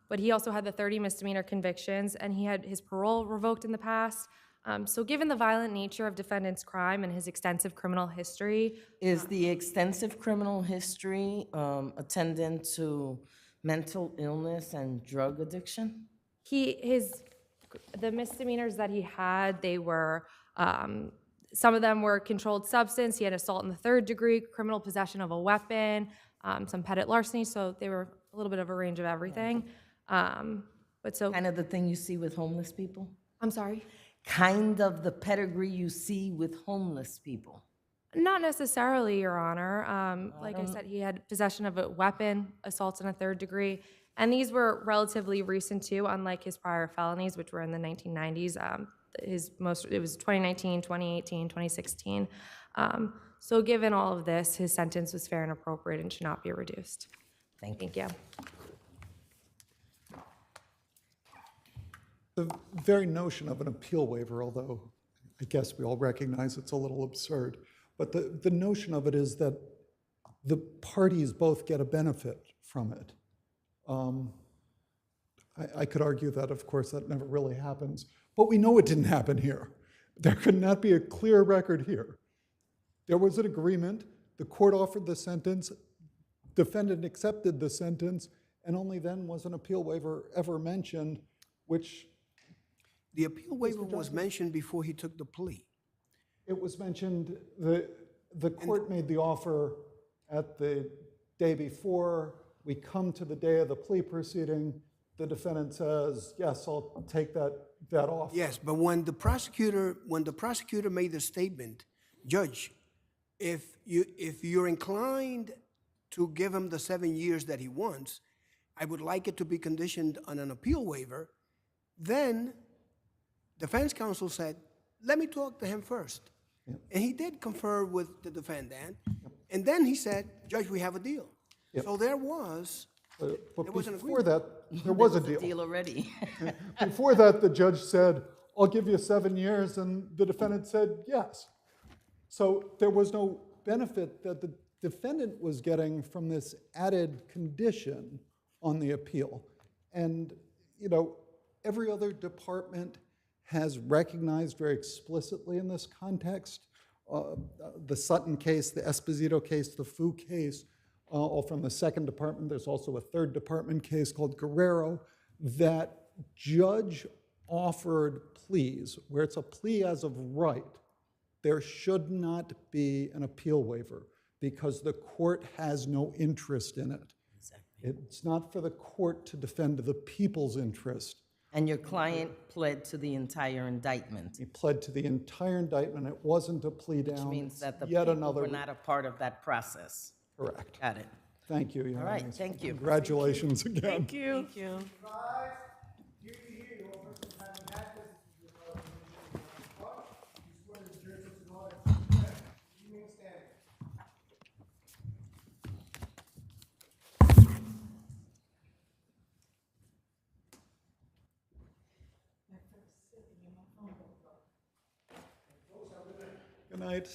But he also had the 30 misdemeanor convictions, and he had his parole revoked in the past. So given the violent nature of defendant's crime and his extensive criminal history. Is the extensive criminal history attendant to mental illness and drug addiction? The misdemeanors that he had, they were, some of them were controlled substance. He had assault in the 3rd degree, criminal possession of a weapon, some petty larceny, so they were a little bit of a range of everything. But so kind of the thing you see with homeless people? I'm sorry? Kind of the pedigree you see with homeless people? Not necessarily, Your Honor. Like I said, he had possession of a weapon, assault in a 3rd degree, And these were relatively recent too, unlike his prior felonies, which were in the 1990s. It was 2019, 2018, 2016. So given all of this, his sentence was fair and appropriate and should not be reduced. Thank you. The very notion of an appeal waiver, although I guess we all recognize it's a little absurd, but the notion of it is that the parties both get a benefit from it. I could argue that, of course, that never really happens, but we know it didn't happen here. There could not be a clear record here. There was an agreement, the court offered the sentence, defendant accepted the sentence, and only then was an appeal waiver ever mentioned, which... The appeal waiver was mentioned before he took the plea. It was mentioned, the court made the offer at the day before. We come to the day of the plea proceeding. The defendant says, yes, I'll take that offer. Yes, but when the prosecutor made the statement, Judge, if you're inclined to give him the 7 years that he wants, I would like it to be conditioned on an appeal waiver, then defense counsel said, let me talk to him first. Yep. And he did confer with the defendant. Yep. And then he said, Judge, we have a deal. Yep. So there was an agreement. Before that, there was a deal. Deal already. Before that, the judge said, I'll give you 7 years, and the defendant said yes. So there was no benefit that the defendant was getting from this added condition on the appeal. And, you know, every other department has recognized very explicitly in this context, the Sutton case, the Esposito case, the Fu case, all from the second department. There's also a third department case called Guerrero, that judge offered pleas, where it's a plea as of right, there should not be an appeal waiver because the court has no interest in it. Exactly. It's not for the court to defend the people's interest. And your client pled to the entire indictment. He pled to the entire indictment. It wasn't a plea down. Which means that the yet people another... were not a part of that process. Correct. Got it. Thank you, Your All right, Honor. thank you. Congratulations again. Thank you. Thank you. Good night.